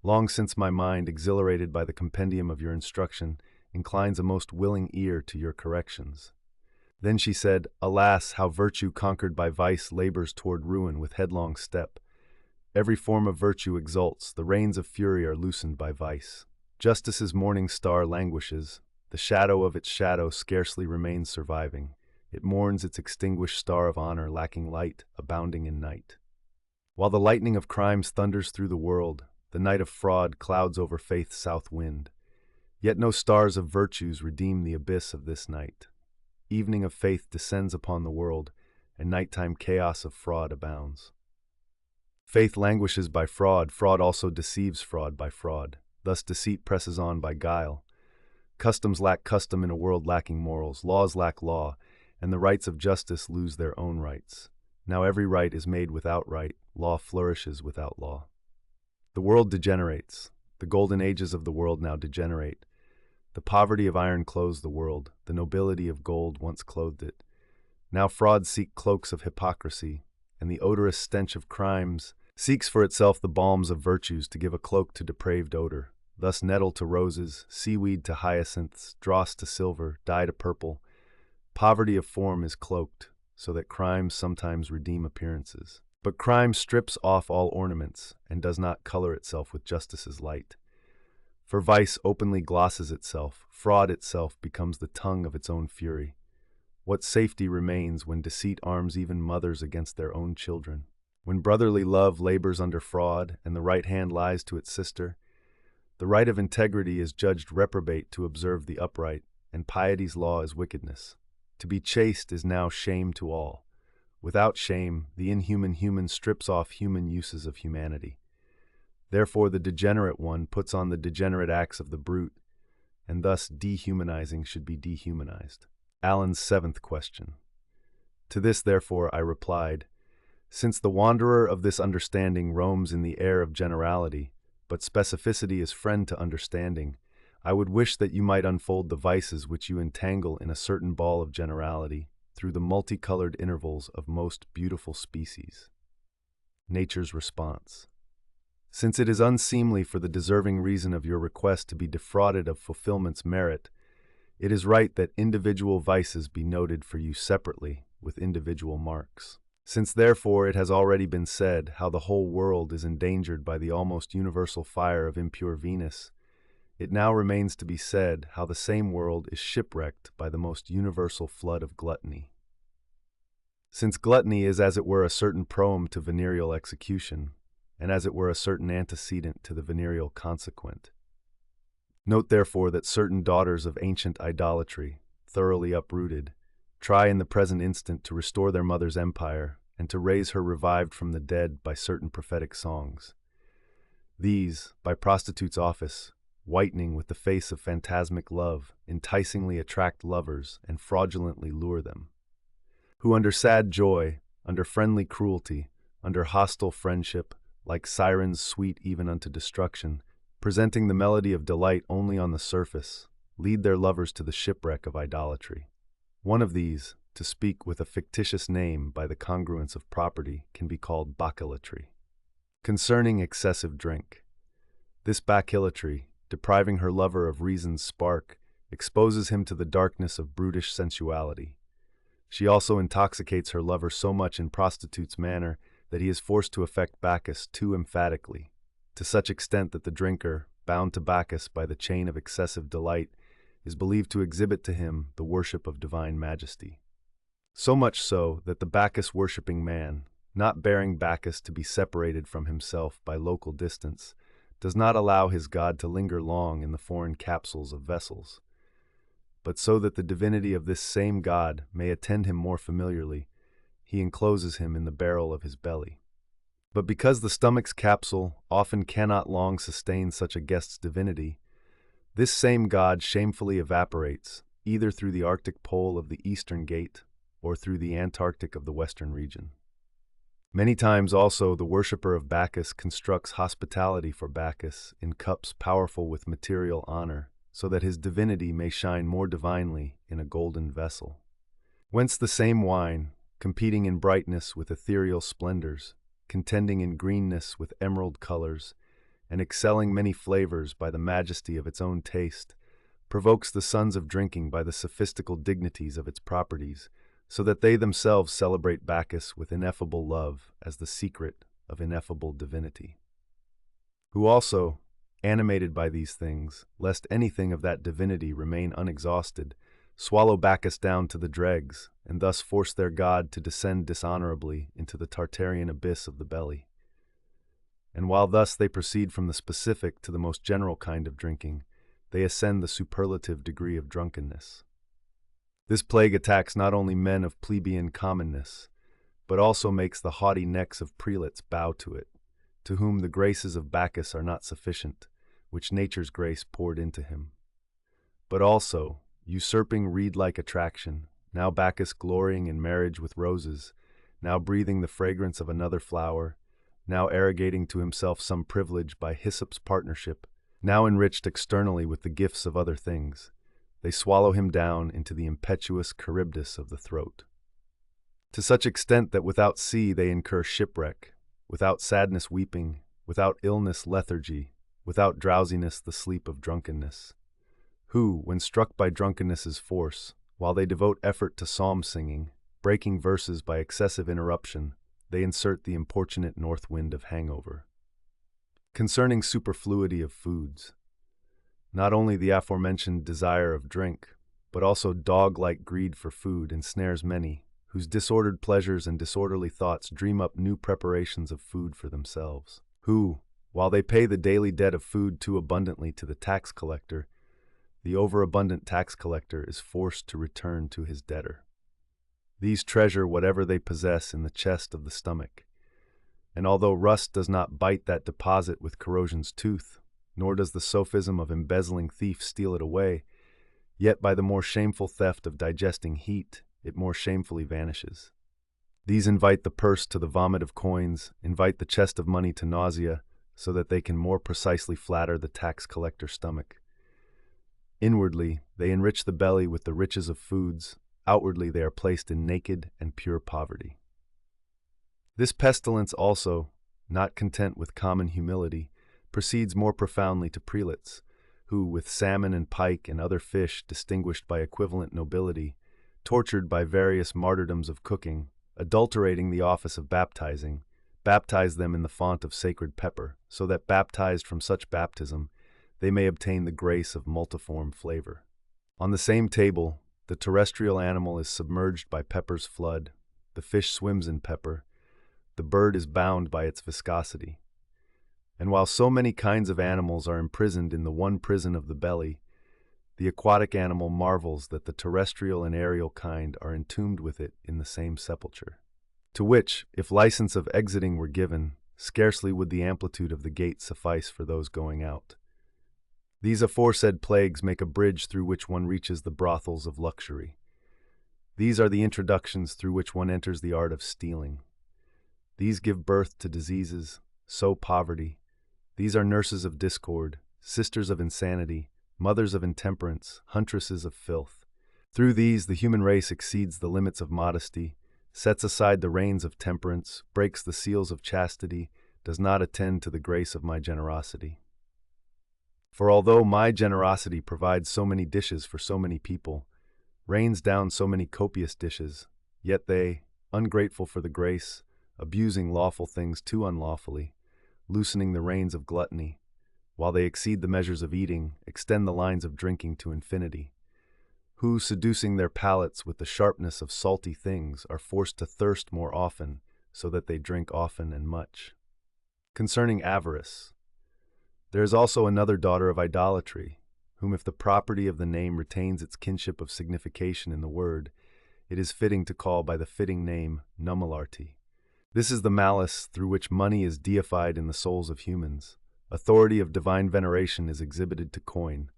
long since my mind, exhilarated by the compendium of your instruction, inclines a most willing ear to your corrections. Then she said, alas, how virtue conquered by vice labors toward ruin with headlong step. Every form of virtue exults, the reins of fury are loosened by vice. Justice's morning star languishes, the shadow of its shadow scarcely remains surviving. It mourns its extinguished star of honor, lacking light, abounding in night. While the lightning of crimes thunders through the world, the night of fraud clouds over faith's south wind. Yet no stars of virtues redeem the abyss of this night. Evening of faith descends upon the world, and nighttime chaos of fraud abounds. Faith languishes by fraud, fraud also deceives fraud by fraud. Thus deceit presses on by guile. Customs lack custom in a world lacking morals, laws lack law, and the rights of justice lose their own rights. Now every right is made without right, law flourishes without law. The world degenerates. The golden ages of the world now degenerate. The poverty of iron clothes the world, the nobility of gold once clothed it. Now frauds seek cloaks of hypocrisy, and the odorous stench of crimes seeks for itself the balms of virtues to give a cloak to depraved odor. Thus nettle to roses, seaweed to hyacinths, dross to silver, dye to purple. Poverty of form is cloaked, so that crime sometimes redeem appearances. But crime strips off all ornaments, and does not color itself with justice's light. For vice openly glosses itself, fraud itself becomes the tongue of its own fury. What safety remains when deceit arms even mothers against their own children? When brotherly love labors under fraud, and the right hand lies to its sister? The right of integrity is judged reprobate to observe the upright, and piety's law is wickedness. To be chaste is now shame to all. Without shame, the inhuman human strips off human uses of humanity. Therefore the degenerate one puts on the degenerate acts of the brute, and thus dehumanizing should be dehumanized. Alan's seventh question. To this, therefore, I replied, since the wanderer of this understanding roams in the air of generality, but specificity is friend to understanding, I would wish that you might unfold the vices which you entangle in a certain ball of generality through the multicolored intervals of most beautiful species. Nature's response. Since it is unseemly for the deserving reason of your request to be defrauded of fulfillment's merit, it is right that individual vices be noted for you separately with individual marks. Since therefore it has already been said how the whole world is endangered by the almost universal fire of impure Venus, it now remains to be said how the same world is shipwrecked by the most universal flood of gluttony. Since gluttony is as it were a certain proem to venereal execution, and as it were a certain antecedent to the venereal consequent. Note therefore that certain daughters of ancient idolatry, thoroughly uprooted, try in the present instant to restore their mother's empire and to raise her revived from the dead by certain prophetic songs. These, by prostitute's office, whitening with the face of phantasmic love, enticingly attract lovers and fraudulently lure them, who under sad joy, under friendly cruelty, under hostile friendship, like sirens sweet even unto destruction, presenting the melody of delight only on the surface, lead their lovers to the shipwreck of idolatry. One of these, to speak with a fictitious name by the congruence of property, can be called baccalaury. Concerning excessive drink. This baccalaury, depriving her lover of reason's spark, exposes him to the darkness of brutish sensuality. She also intoxicates her lover so much in prostitute's manner that he is forced to affect Bacchus too emphatically, to such extent that the drinker, bound to Bacchus by the chain of excessive delight, is believed to exhibit to him the worship of divine majesty. So much so that the Bacchus-worshipping man, not bearing Bacchus to be separated from himself by local distance, does not allow his god to linger long in the foreign capsules of vessels. But so that the divinity of this same god may attend him more familiarly, he encloses him in the barrel of his belly. But because the stomach's capsule often cannot long sustain such a guest's divinity, this same god shamefully evaporates, either through the Arctic pole of the eastern gate, or through the Antarctic of the western region. Many times also the worshipper of Bacchus constructs hospitality for Bacchus in cups powerful with material honor, so that his divinity may shine more divinely in a golden vessel. Whence the same wine, competing in brightness with ethereal splendors, contending in greenness with emerald colors, and excelling many flavors by the majesty of its own taste, provokes the sons of drinking by the sophistical dignities of its properties, so that they themselves celebrate Bacchus with ineffable love as the secret of ineffable divinity. Who also, animated by these things, lest anything of that divinity remain unexhausted, swallow Bacchus down to the dregs, and thus force their god to descend dishonorably into the Tartarian abyss of the belly. And while thus they proceed from the specific to the most general kind of drinking, they ascend the superlative degree of drunkenness. This plague attacks not only men of plebeian commonness, but also makes the haughty necks of prelates bow to it, to whom the graces of Bacchus are not sufficient, which nature's grace poured into him. But also, usurping reed-like attraction, now Bacchus glorying in marriage with roses, now breathing the fragrance of another flower, now arrogating to himself some privilege by hyssop's partnership, now enriched externally with the gifts of other things, they swallow him down into the impetuous Charybdis of the throat. To such extent that without sea they incur shipwreck, without sadness weeping, without illness lethargy, without drowsiness the sleep of drunkenness. Who, when struck by drunkenness's force, while they devote effort to psalm singing, breaking verses by excessive interruption, they insert the importunate north wind of hangover. Concerning superfluity of foods, not only the aforementioned desire of drink, but also dog-like greed for food ensnares many, whose disordered pleasures and disorderly thoughts dream up new preparations of food for themselves, who, while they pay the daily debt of food too abundantly to the tax collector, the overabundant tax collector is forced to return to his debtor. These treasure whatever they possess in the chest of the stomach, and although rust does not bite that deposit with corrosion's tooth, nor does the sophism of embezzling thief steal it away, yet by the more shameful theft of digesting heat, it more shamefully vanishes. These invite the purse to the vomit of coins, invite the chest of money to nausea, so that they can more precisely flatter the tax collector's stomach. Inwardly, they enrich the belly with the riches of foods, outwardly they are placed in naked and pure poverty. This pestilence also, not content with common humility, proceeds more profoundly to prelates, who, with salmon and pike and other fish distinguished by equivalent nobility, tortured by various martyrdoms of cooking, adulterating the office of baptizing, baptize them in the font of sacred pepper, so that baptized from such baptism, they may obtain the grace of multiform flavor. On the same table, the terrestrial animal is submerged by pepper's flood, the fish swims in pepper, the bird is bound by its viscosity. And while so many kinds of animals are imprisoned in the one prison of the belly, the aquatic animal marvels that the terrestrial and aerial kind are entombed with it in the same sepulchre, to which, if license of exiting were given, scarcely would the amplitude of the gate suffice for those going out. These aforesaid plagues make a bridge through which one reaches the brothels of luxury. These are the introductions through which one enters the art of stealing. These give birth to diseases, sow poverty. These are nurses of discord, sisters of insanity, mothers of intemperance, huntresses of filth. Through these the human race exceeds the limits of modesty, sets aside the reins of temperance, breaks the seals of chastity, does not attend to the grace of my generosity. For although my generosity provides so many dishes for so many people, rains down so many copious dishes, yet they, ungrateful for the grace, abusing lawful things too unlawfully, loosening the reins of gluttony, while they exceed the measures of eating, extend the lines of drinking to infinity, who, seducing their palates with the sharpness of salty things, are forced to thirst more often, so that they drink often and much. Concerning avarice, there is also another daughter of idolatry, whom if the property of the name retains its kinship of signification in the word, it is fitting to call by the fitting name Nummularty. This is the malice through which money is deified in the souls of humans. Authority of divine veneration is exhibited to coin,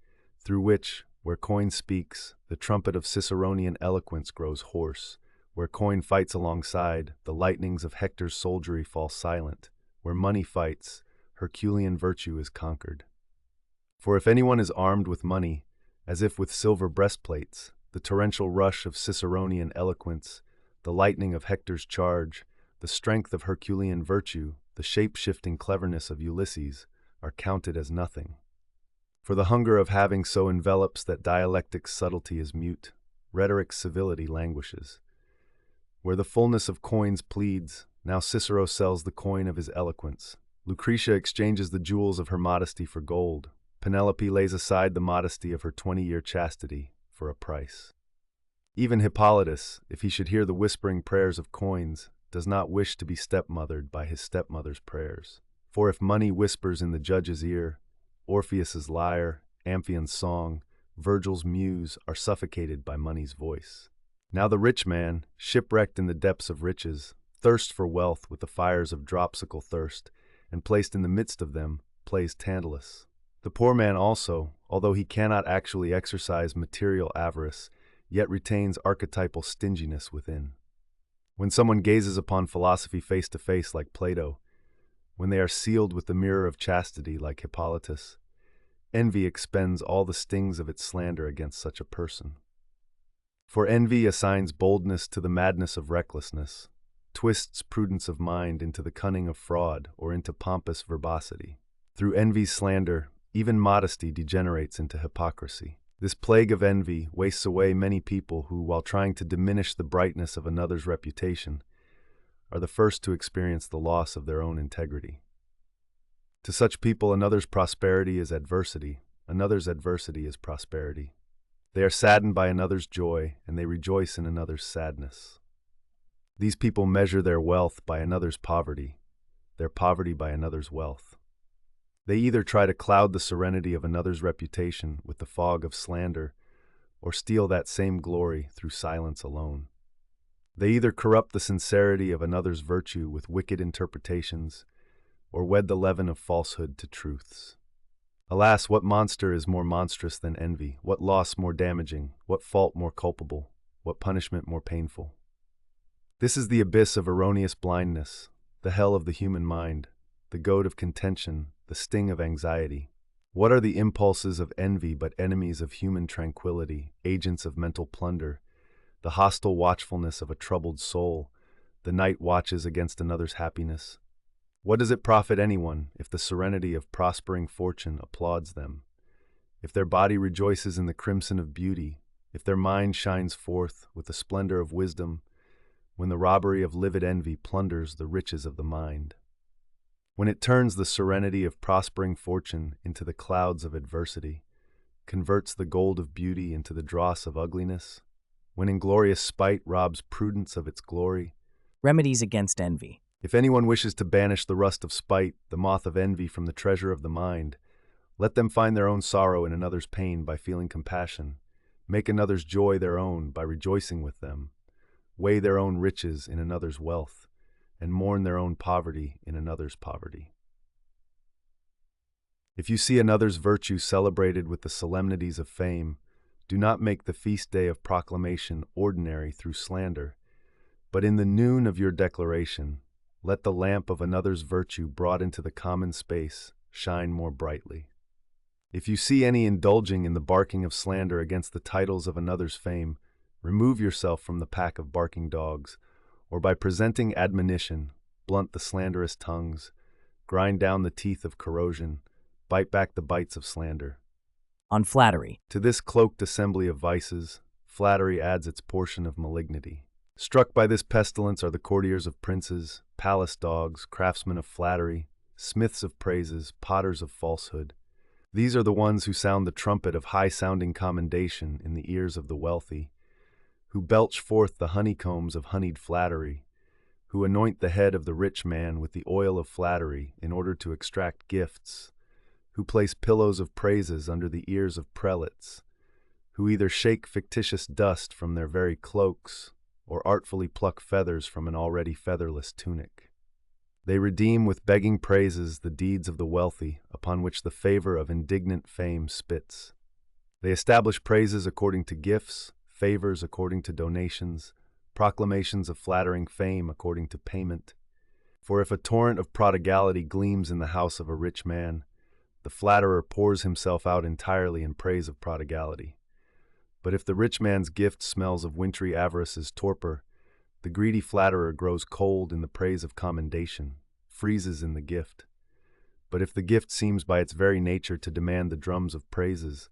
through which, where coin speaks, the trumpet of Ciceronian eloquence grows hoarse, Where coin fights alongside, the lightnings of Hector's soldiery fall silent. Where money fights, Herculean virtue is conquered. For if anyone is armed with money, as if with silver breastplates, the torrential rush of Ciceronian eloquence, the lightning of Hector's charge, the strength of Herculean virtue, the shape-shifting cleverness of Ulysses, are counted as nothing. For the hunger of having so envelops that dialectic's subtlety is mute, rhetoric's civility languishes. Where the fullness of coins pleads, now Cicero sells the coin of his eloquence. Lucretia exchanges the jewels of her modesty for gold. Penelope lays aside the modesty of her 20-year chastity for a price. Even Hippolytus, if he should hear the whispering prayers of coins, does not wish to be stepmothered by his stepmother's prayers. For if money whispers in the judge's ear, Orpheus's lyre, Amphion's song, Virgil's muse are suffocated by money's voice. Now the rich man, shipwrecked in the depths of riches, thirsts for wealth with the fires of dropsical thirst, and placed in the midst of them, plays Tantalus. The poor man also, although he cannot actually exercise material avarice, yet retains archetypal stinginess within. When someone gazes upon philosophy face to face like Plato, when they are sealed with the mirror of chastity like Hippolytus, envy expends all the stings of its slander against such a person. For envy assigns boldness to the madness of recklessness, twists prudence of mind into the cunning of fraud or into pompous verbosity. Through envy's slander, even modesty degenerates into hypocrisy. This plague of envy wastes away many people who, while trying to diminish the brightness of another's reputation, are the first to experience the loss of their own integrity. To such people, another's prosperity is adversity, another's adversity is prosperity. They are saddened by another's joy, and they rejoice in another's sadness. These people measure their wealth by another's poverty, their poverty by another's wealth. They either try to cloud the serenity of another's reputation with the fog of slander, or steal that same glory through silence alone. They either corrupt the sincerity of another's virtue with wicked interpretations, or wed the leaven of falsehood to truths. Alas, what monster is more monstrous than envy? What loss more damaging? What fault more culpable? What punishment more painful? This is the abyss of erroneous blindness, the hell of the human mind, the goad of contention, the sting of anxiety. What are the impulses of envy but enemies of human tranquility, agents of mental plunder, the hostile watchfulness of a troubled soul, the night watches against another's happiness? What does it profit anyone if the serenity of prospering fortune applauds them, if their body rejoices in the crimson of beauty, if their mind shines forth with the splendor of wisdom, when the robbery of livid envy plunders the riches of the mind? When it turns the serenity of prospering fortune into the clouds of adversity, converts the gold of beauty into the dross of ugliness, when inglorious spite robs prudence of its glory. Remedies against envy. If anyone wishes to banish the rust of spite, the moth of envy from the treasure of the mind, let them find their own sorrow in another's pain by feeling compassion, make another's joy their own by rejoicing with them, weigh their own riches in another's wealth, and mourn their own poverty in another's poverty. If you see another's virtue celebrated with the solemnities of fame, do not make the feast day of proclamation ordinary through slander, but in the noon of your declaration, let the lamp of another's virtue brought into the common space shine more brightly. If you see any indulging in the barking of slander against the titles of another's fame, remove yourself from the pack of barking dogs, or by presenting admonition, blunt the slanderous tongues, grind down the teeth of corrosion, bite back the bites of slander. On flattery. To this cloaked assembly of vices, flattery adds its portion of malignity. Struck by this pestilence are the courtiers of princes, palace dogs, craftsmen of flattery, smiths of praises, potters of falsehood. These are the ones who sound the trumpet of high-sounding commendation in the ears of the wealthy, who belch forth the honeycombs of honeyed flattery, who anoint the head of the rich man with the oil of flattery in order to extract gifts, who place pillows of praises under the ears of prelates, who either shake fictitious dust from their very cloaks, or artfully pluck feathers from an already featherless tunic. They redeem with begging praises the deeds of the wealthy, upon which the favor of indignant fame spits. They establish praises according to gifts, favors according to donations, proclamations of flattering fame according to payment. For if a torrent of prodigality gleams in the house of a rich man, the flatterer pours himself out entirely in praise of prodigality. But if the rich man's gift smells of wintry avarice's torpor, the greedy flatterer grows cold in the praise of commendation, freezes in the gift. But if the gift seems by its very nature to demand the drums of praises,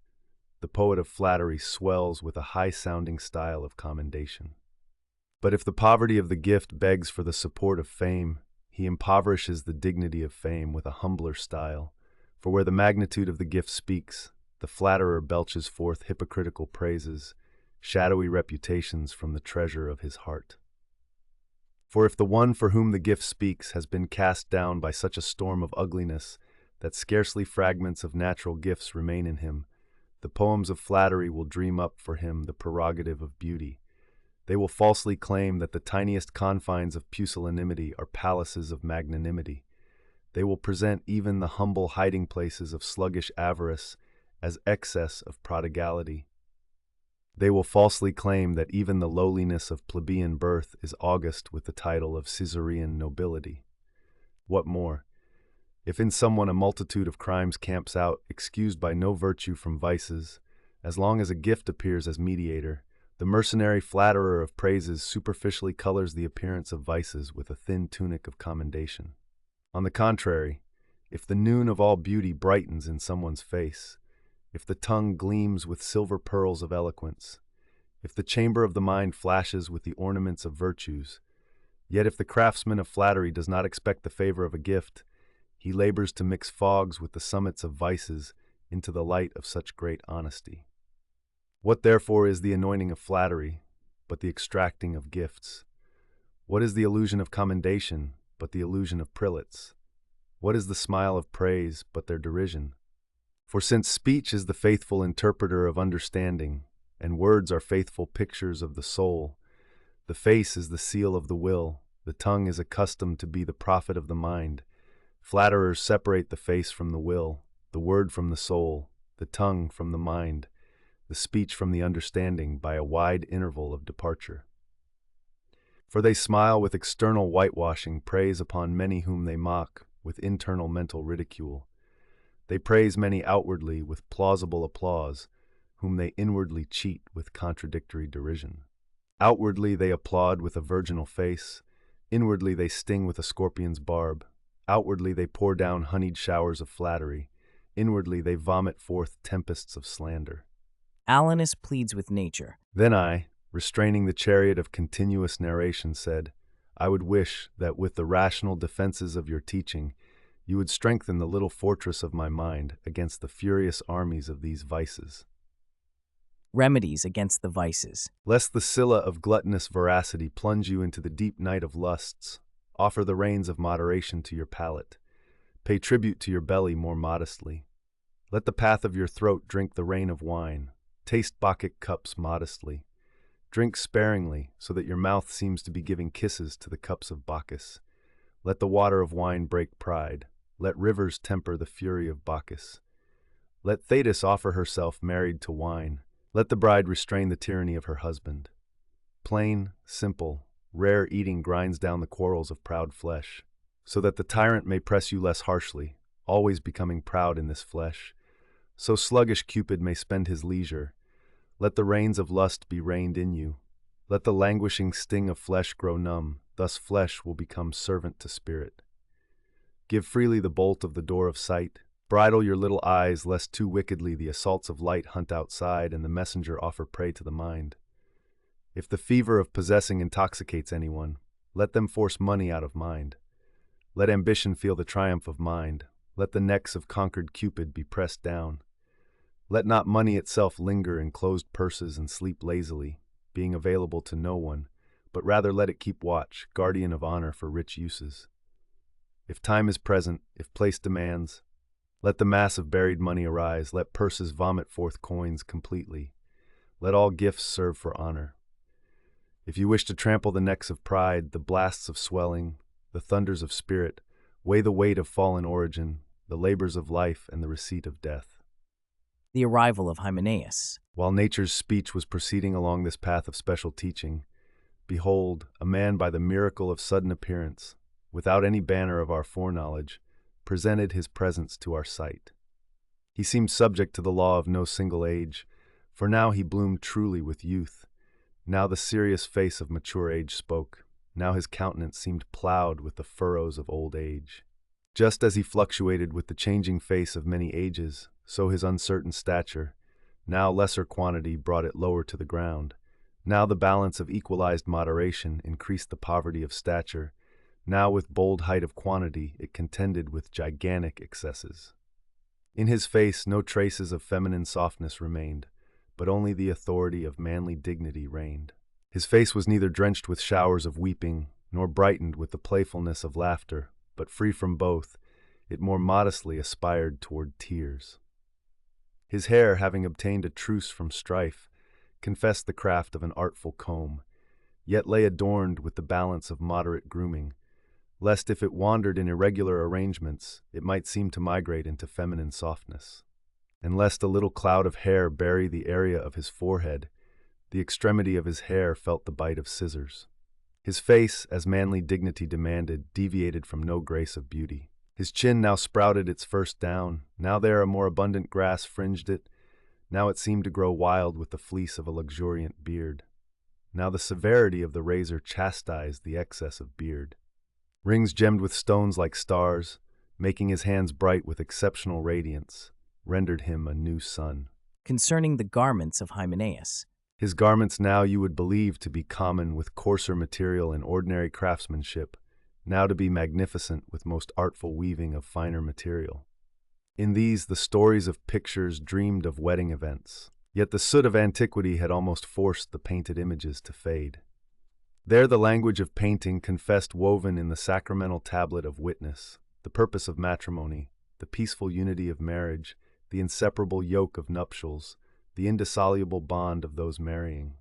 the poet of flattery swells with a high-sounding style of commendation. But if the poverty of the gift begs for the support of fame, he impoverishes the dignity of fame with a humbler style, for where the magnitude of the gift speaks, the flatterer belches forth hypocritical praises, shadowy reputations from the treasure of his heart. For if the one for whom the gift speaks has been cast down by such a storm of ugliness that scarcely fragments of natural gifts remain in him, the poems of flattery will dream up for him the prerogative of beauty. They will falsely claim that the tiniest confines of pusillanimity are palaces of magnanimity. They will present even the humble hiding places of sluggish avarice as excess of prodigality. They will falsely claim that even the lowliness of plebeian birth is august with the title of Caesarean nobility. What more? If in someone a multitude of crimes camps out, excused by no virtue from vices, as long as a gift appears as mediator, the mercenary flatterer of praises superficially colors the appearance of vices with a thin tunic of commendation. On the contrary, if the noon of all beauty brightens in someone's face, if the tongue gleams with silver pearls of eloquence, if the chamber of the mind flashes with the ornaments of virtues, yet if the craftsman of flattery does not expect the favor of a gift, he labors to mix fogs with the summits of vices into the light of such great honesty. What therefore is the anointing of flattery, but the extracting of gifts? What is the illusion of commendation, but the illusion of prelates? What is the smile of praise, but their derision? For since speech is the faithful interpreter of understanding, and words are faithful pictures of the soul, the face is the seal of the will, the tongue is accustomed to be the prophet of the mind. Flatterers separate the face from the will, the word from the soul, the tongue from the mind, the speech from the understanding by a wide interval of departure. For they smile with external whitewashing praise upon many whom they mock with internal mental ridicule. They praise many outwardly with plausible applause, whom they inwardly cheat with contradictory derision. Outwardly they applaud with a virginal face, inwardly they sting with a scorpion's barb. Outwardly they pour down honeyed showers of flattery, inwardly they vomit forth tempests of slander. Alanus pleads with nature. Then I, restraining the chariot of continuous narration, said, I would wish that with the rational defenses of your teaching, you would strengthen the little fortress of my mind against the furious armies of these vices. Remedies against the vices. Lest the Scylla of gluttonous veracity plunge you into the deep night of lusts, offer the reins of moderation to your palate. Pay tribute to your belly more modestly. Let the path of your throat drink the rain of wine. Taste Bacchic cups modestly. Drink sparingly, so that your mouth seems to be giving kisses to the cups of Bacchus. Let the water of wine break pride. Let rivers temper the fury of Bacchus. Let Thetis offer herself married to wine. Let the bride restrain the tyranny of her husband. Plain, simple, rare eating grinds down the quarrels of proud flesh, so that the tyrant may press you less harshly, always becoming proud in this flesh. So sluggish Cupid may spend his leisure. Let the reins of lust be reined in you. Let the languishing sting of flesh grow numb, thus flesh will become servant to spirit. Give freely the bolt of the door of sight. Bridle your little eyes, lest too wickedly the assaults of light hunt outside and the messenger offer prey to the mind. If the fever of possessing intoxicates anyone, let them force money out of mind. Let ambition feel the triumph of mind. Let the necks of conquered Cupid be pressed down. Let not money itself linger in closed purses and sleep lazily, being available to no one, but rather let it keep watch, guardian of honor for rich uses. If time is present, if place demands, let the mass of buried money arise, let purses vomit forth coins completely. Let all gifts serve for honor. If you wish to trample the necks of pride, the blasts of swelling, the thunders of spirit, weigh the weight of fallen origin, the labors of life and the receipt of death. The Arrival of Hymenaeus. While nature's speech was proceeding along this path of special teaching, behold, a man by the miracle of sudden appearance, without any banner of our foreknowledge, presented his presence to our sight. He seemed subject to the law of no single age, for now he bloomed truly with youth. Now the serious face of mature age spoke, now his countenance seemed ploughed with the furrows of old age. Just as he fluctuated with the changing face of many ages, so his uncertain stature, now lesser quantity brought it lower to the ground. Now the balance of equalized moderation increased the poverty of stature. Now with bold height of quantity it contended with gigantic excesses. In his face no traces of feminine softness remained, but only the authority of manly dignity reigned. His face was neither drenched with showers of weeping, nor brightened with the playfulness of laughter, but free from both, it more modestly aspired toward tears. His hair, having obtained a truce from strife, confessed the craft of an artful comb, yet lay adorned with the balance of moderate grooming, lest if it wandered in irregular arrangements, it might seem to migrate into feminine softness. And lest a little cloud of hair bury the area of his forehead, the extremity of his hair felt the bite of scissors. His face, as manly dignity demanded, deviated from no grace of beauty. His chin now sprouted its first down, now there a more abundant grass fringed it, now it seemed to grow wild with the fleece of a luxuriant beard. Now the severity of the razor chastised the excess of beard. Rings gemmed with stones like stars, making his hands bright with exceptional radiance, rendered him a new sun. Concerning the garments of Hymenaeus. His garments now you would believe to be common with coarser material and ordinary craftsmanship, now to be magnificent with most artful weaving of finer material. In these the stories of pictures dreamed of wedding events, yet the soot of antiquity had almost forced the painted images to fade. There the language of painting confessed woven in the sacramental tablet of witness, the purpose of matrimony, the peaceful unity of marriage, the inseparable yoke of nuptials, the indissoluble bond of those marrying.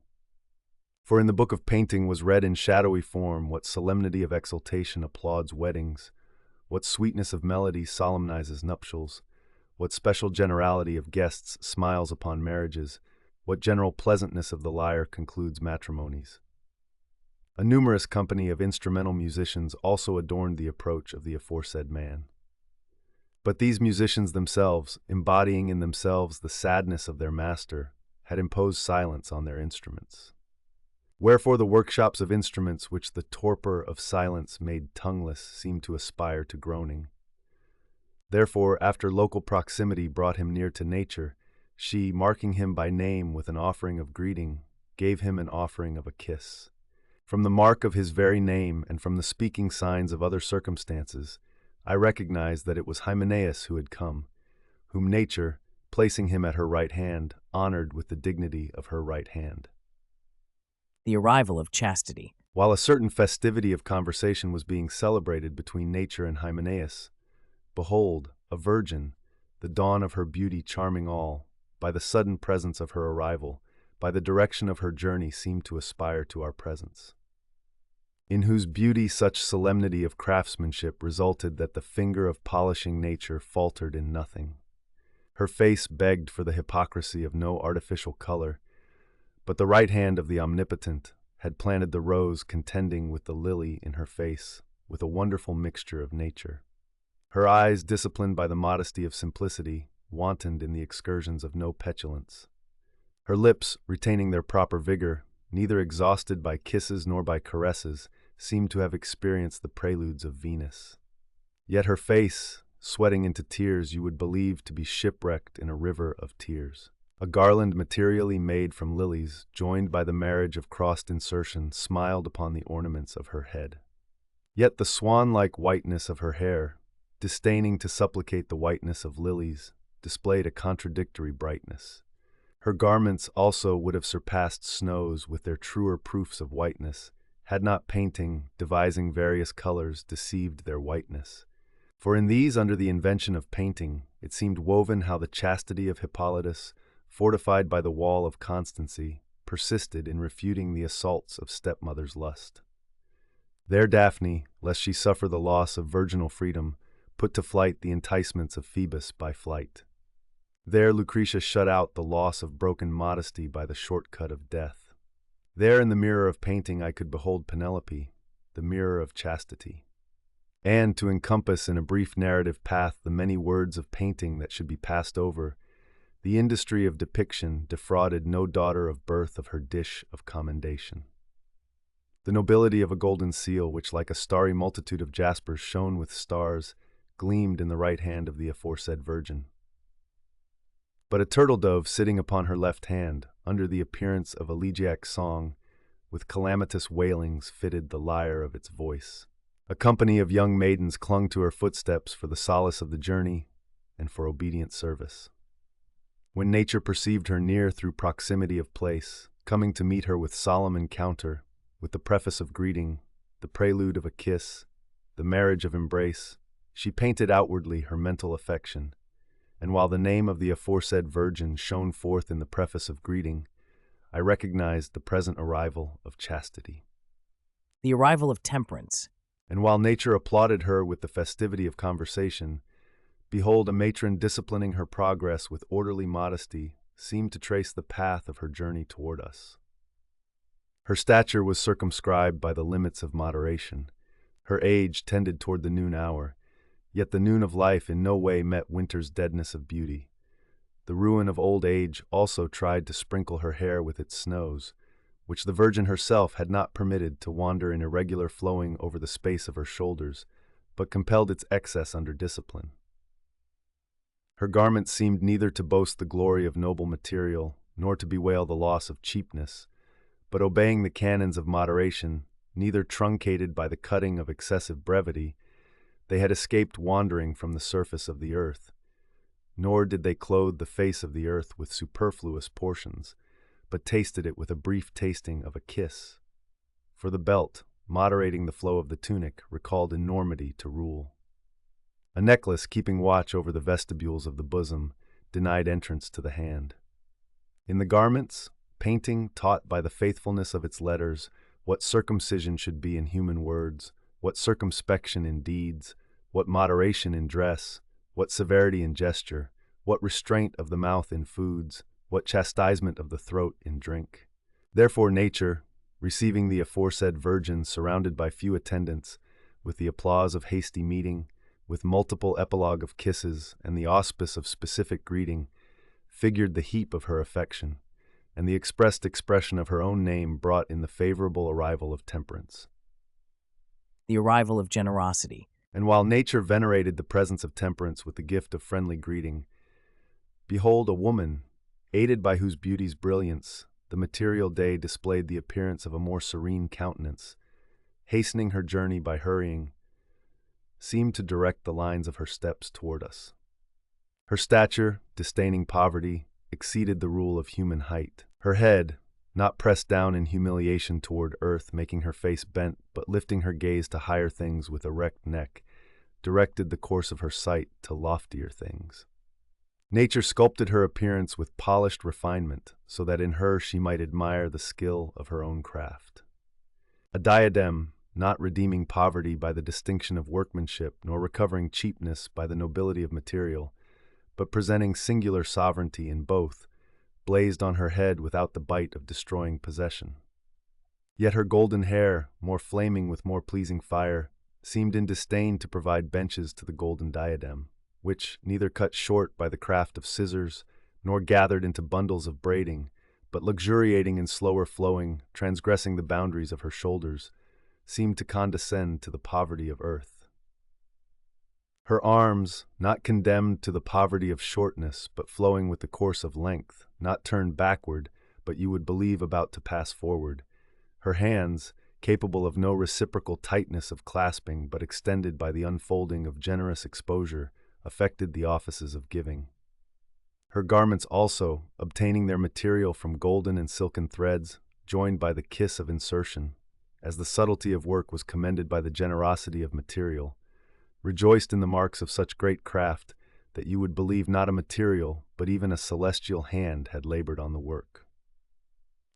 For in the book of painting was read in shadowy form what solemnity of exultation applauds weddings, what sweetness of melody solemnizes nuptials, what special generality of guests smiles upon marriages, what general pleasantness of the lyre concludes matrimonies. A numerous company of instrumental musicians also adorned the approach of the aforesaid man. But these musicians themselves, embodying in themselves the sadness of their master, had imposed silence on their instruments. Wherefore the workshops of instruments which the torpor of silence made tongueless seemed to aspire to groaning. Therefore, after local proximity brought him near to nature, she, marking him by name with an offering of greeting, gave him an offering of a kiss. From the mark of his very name and from the speaking signs of other circumstances, I recognized that it was Hymenaeus who had come, whom nature, placing him at her right hand, honored with the dignity of her right hand. The Arrival of Chastity. While a certain festivity of conversation was being celebrated between nature and Hymenaeus, behold, a virgin, the dawn of her beauty charming all, by the sudden presence of her arrival, by the direction of her journey seemed to aspire to our presence. In whose beauty such solemnity of craftsmanship resulted that the finger of polishing nature faltered in nothing. Her face begged for the hypocrisy of no artificial color, but the right hand of the Omnipotent had planted the rose contending with the lily in her face, with a wonderful mixture of nature. Her eyes, disciplined by the modesty of simplicity, wantoned in the excursions of no petulance. Her lips, retaining their proper vigor, neither exhausted by kisses nor by caresses, seemed to have experienced the preludes of Venus. Yet her face, sweating into tears, you would believe to be shipwrecked in a river of tears. A garland materially made from lilies, joined by the marriage of crossed insertion, smiled upon the ornaments of her head. Yet the swan-like whiteness of her hair, disdaining to supplicate the whiteness of lilies, displayed a contradictory brightness. Her garments also would have surpassed snows with their truer proofs of whiteness, had not painting, devising various colors, deceived their whiteness. For in these, under the invention of painting, it seemed woven how the chastity of Hippolytus, fortified by the wall of constancy, persisted in refuting the assaults of stepmother's lust. There Daphne, lest she suffer the loss of virginal freedom, put to flight the enticements of Phoebus by flight. There Lucretia shut out the loss of broken modesty by the shortcut of death. There in the mirror of painting I could behold Penelope, the mirror of chastity. And to encompass in a brief narrative path the many words of painting that should be passed over, the industry of depiction defrauded no daughter of birth of her dish of commendation. The nobility of a golden seal, which like a starry multitude of jaspers shone with stars, gleamed in the right hand of the aforesaid virgin. But a turtle dove sitting upon her left hand, under the appearance of elegiac song, with calamitous wailings fitted the lyre of its voice. A company of young maidens clung to her footsteps for the solace of the journey and for obedient service. When nature perceived her near through proximity of place, coming to meet her with solemn encounter, with the preface of greeting, the prelude of a kiss, the marriage of embrace, she painted outwardly her mental affection, and while the name of the aforesaid virgin shone forth in the preface of greeting, I recognized the present arrival of chastity. The Arrival of Temperance. And while nature applauded her with the festivity of conversation, behold, a matron disciplining her progress with orderly modesty seemed to trace the path of her journey toward us. Her stature was circumscribed by the limits of moderation. Her age tended toward the noon hour, yet the noon of life in no way met winter's deadness of beauty. The ruin of old age also tried to sprinkle her hair with its snows, which the Virgin herself had not permitted to wander in irregular flowing over the space of her shoulders, but compelled its excess under discipline. Her garments seemed neither to boast the glory of noble material, nor to bewail the loss of cheapness, but obeying the canons of moderation, neither truncated by the cutting of excessive brevity, they had escaped wandering from the surface of the earth, nor did they clothe the face of the earth with superfluous portions, but tasted it with a brief tasting of a kiss. For the belt, moderating the flow of the tunic, recalled enormity to rule. A necklace keeping watch over the vestibules of the bosom denied entrance to the hand. In the garments, painting taught by the faithfulness of its letters what circumcision should be in human words, what circumspection in deeds, what moderation in dress, what severity in gesture, what restraint of the mouth in foods, what chastisement of the throat in drink. Therefore nature, receiving the aforesaid virgin surrounded by few attendants, with the applause of hasty meeting, with multiple epilogue of kisses and the auspice of specific greeting, figured the heap of her affection, and the expressed expression of her own name brought in the favorable arrival of temperance. The Arrival of Generosity. And while nature venerated the presence of temperance with the gift of friendly greeting, behold a woman, aided by whose beauty's brilliance, the material day displayed the appearance of a more serene countenance, hastening her journey by hurrying, seemed to direct the lines of her steps toward us. Her stature, disdaining poverty, exceeded the rule of human height. Her head, not pressed down in humiliation toward earth, making her face bent, but lifting her gaze to higher things with erect neck, directed the course of her sight to loftier things. Nature sculpted her appearance with polished refinement, so that in her she might admire the skill of her own craft. A diadem, not redeeming poverty by the distinction of workmanship, nor recovering cheapness by the nobility of material, but presenting singular sovereignty in both, blazed on her head without the bite of destroying possession. Yet her golden hair, more flaming with more pleasing fire, seemed in disdain to provide benches to the golden diadem, which, neither cut short by the craft of scissors, nor gathered into bundles of braiding, but luxuriating in slower flowing, transgressing the boundaries of her shoulders, seemed to condescend to the poverty of earth. Her arms, not condemned to the poverty of shortness, but flowing with the course of length, not turned backward, but you would believe about to pass forward. Her hands, capable of no reciprocal tightness of clasping, but extended by the unfolding of generous exposure, affected the offices of giving. Her garments also, obtaining their material from golden and silken threads, joined by the kiss of insertion, as the subtlety of work was commended by the generosity of material, rejoiced in the marks of such great craft that you would believe not a material, but even a celestial hand had labored on the work.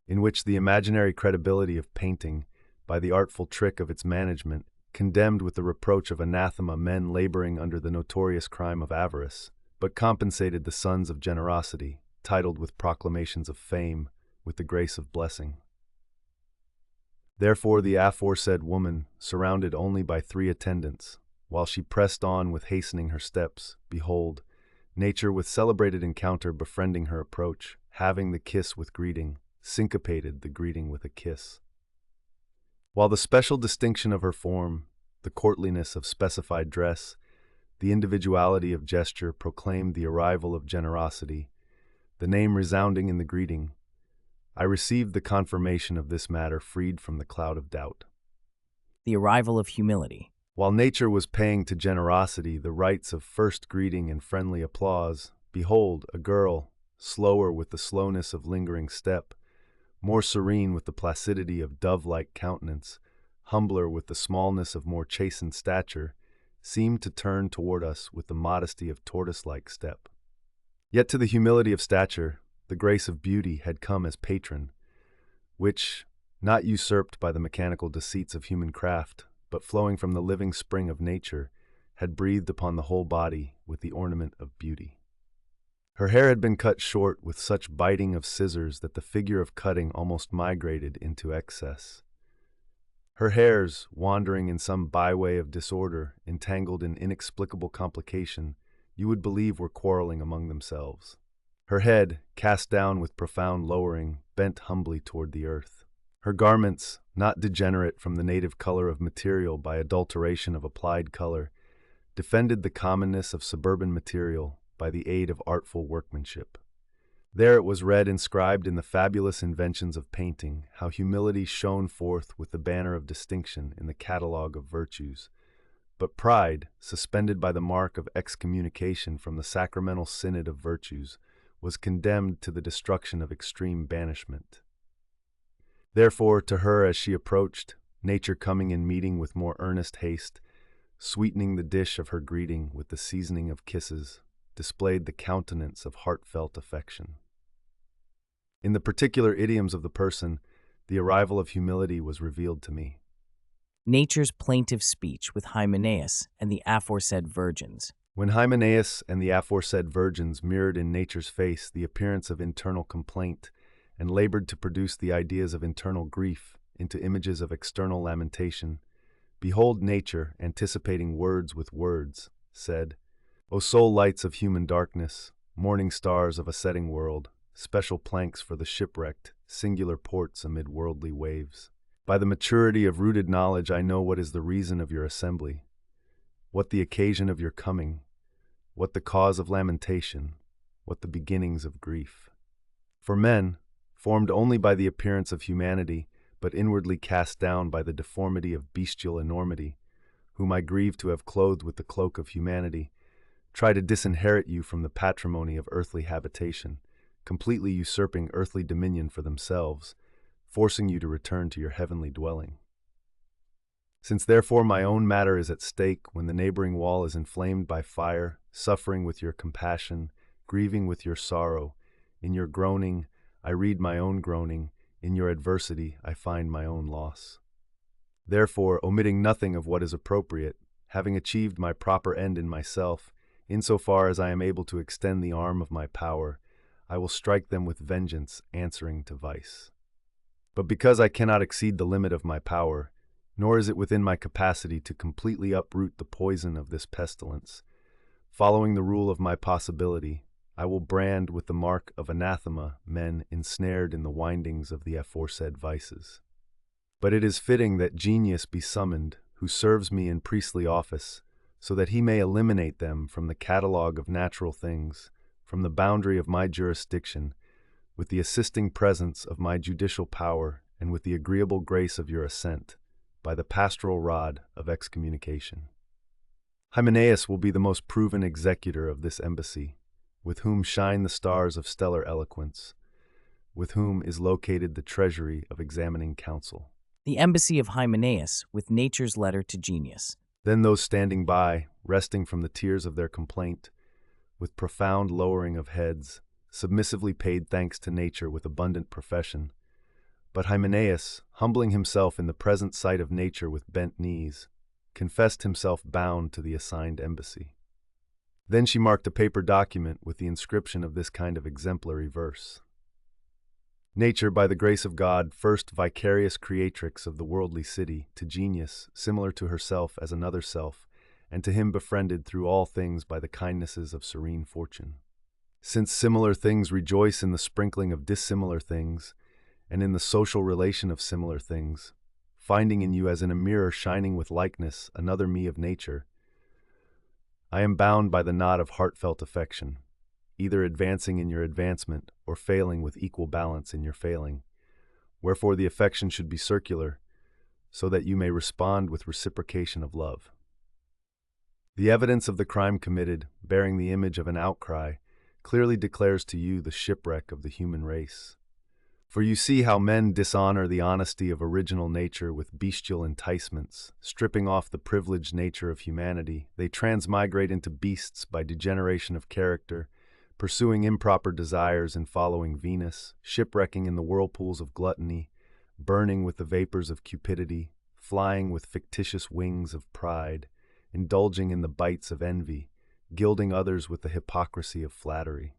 In which the imaginary credibility of painting, by the artful trick of its management, condemned with the reproach of anathema men laboring under the notorious crime of avarice, but compensated the sons of generosity, titled with proclamations of fame, with the grace of blessing. Therefore the aforesaid woman, surrounded only by 3 attendants, while she pressed on with hastening her steps, behold, nature with celebrated encounter befriending her approach, having the kiss with greeting, syncopated the greeting with a kiss. While the special distinction of her form, the courtliness of specified dress, the individuality of gesture proclaimed the arrival of generosity, the name resounding in the greeting, I received the confirmation of this matter freed from the cloud of doubt. The arrival of humility. While nature was paying to generosity the rites of first greeting and friendly applause, behold, a girl, slower with the slowness of lingering step, more serene with the placidity of dove-like countenance, humbler with the smallness of more chastened stature, seemed to turn toward us with the modesty of tortoise-like step. Yet to the humility of stature, the grace of beauty had come as patron, which, not usurped by the mechanical deceits of human craft, but flowing from the living spring of nature, had breathed upon the whole body with the ornament of beauty. Her hair had been cut short with such biting of scissors that the figure of cutting almost migrated into excess. Her hairs, wandering in some byway of disorder, entangled in inexplicable complication, you would believe were quarreling among themselves. Her head, cast down with profound lowering, bent humbly toward the earth. Her garments, not degenerate from the native color of material by adulteration of applied color, defended the commonness of suburban material by the aid of artful workmanship. There it was read inscribed in the fabulous inventions of painting, how humility shone forth with the banner of distinction in the catalogue of virtues, but pride, suspended by the mark of excommunication from the sacramental synod of virtues, was condemned to the destruction of extreme banishment. Therefore, to her as she approached, nature coming in meeting with more earnest haste, sweetening the dish of her greeting with the seasoning of kisses, displayed the countenance of heartfelt affection. In the particular idioms of the person, the arrival of humility was revealed to me. Nature's plaintive speech with Hymenaeus and the aforesaid virgins. When Hymenaeus and the aforesaid virgins mirrored in nature's face the appearance of internal complaint and labored to produce the ideas of internal grief into images of external lamentation, behold nature, anticipating words with words, said, O sole lights of human darkness, morning stars of a setting world, special planks for the shipwrecked, singular ports amid worldly waves. By the maturity of rooted knowledge I know what is the reason of your assembly, what the occasion of your coming, what the cause of lamentation, what the beginnings of grief. For men, formed only by the appearance of humanity, but inwardly cast down by the deformity of bestial enormity, whom I grieve to have clothed with the cloak of humanity, try to disinherit you from the patrimony of earthly habitation, completely usurping earthly dominion for themselves, forcing you to return to your heavenly dwelling. Since therefore my own matter is at stake when the neighboring wall is inflamed by fire, suffering with your compassion, grieving with your sorrow, in your groaning I read my own groaning, in your adversity I find my own loss. Therefore, omitting nothing of what is appropriate, having achieved my proper end in myself, insofar as I am able to extend the arm of my power, I will strike them with vengeance, answering to vice. But because I cannot exceed the limit of my power, nor is it within my capacity to completely uproot the poison of this pestilence, following the rule of my possibility, I will brand with the mark of anathema men ensnared in the windings of the aforesaid vices. But it is fitting that genius be summoned, who serves me in priestly office, so that he may eliminate them from the catalogue of natural things, from the boundary of my jurisdiction, with the assisting presence of my judicial power and with the agreeable grace of your assent, by the pastoral rod of excommunication. Hymenaeus will be the most proven executor of this embassy, with whom shine the stars of stellar eloquence, with whom is located the treasury of examining counsel. The embassy of Hymenaeus with nature's letter to genius. Then those standing by, resting from the tears of their complaint, with profound lowering of heads, submissively paid thanks to nature with abundant profession. But Hymenaeus, humbling himself in the present sight of nature with bent knees, confessed himself bound to the assigned embassy. Then she marked a paper document with the inscription of this kind of exemplary verse. Nature, by the grace of God, first vicarious creatrix of the worldly city, to genius, similar to herself as another self, and to him befriended through all things by the kindnesses of serene fortune. Since similar things rejoice in the sprinkling of dissimilar things, and in the social relation of similar things, finding in you as in a mirror shining with likeness another me of nature, I am bound by the knot of heartfelt affection, either advancing in your advancement or failing with equal balance in your failing, wherefore the affection should be circular, so that you may respond with reciprocation of love. The evidence of the crime committed, bearing the image of an outcry, clearly declares to you the shipwreck of the human race. For you see how men dishonor the honesty of original nature with bestial enticements, stripping off the privileged nature of humanity. They transmigrate into beasts by degeneration of character, pursuing improper desires and following Venus, shipwrecking in the whirlpools of gluttony, burning with the vapors of cupidity, flying with fictitious wings of pride, indulging in the bites of envy, gilding others with the hypocrisy of flattery.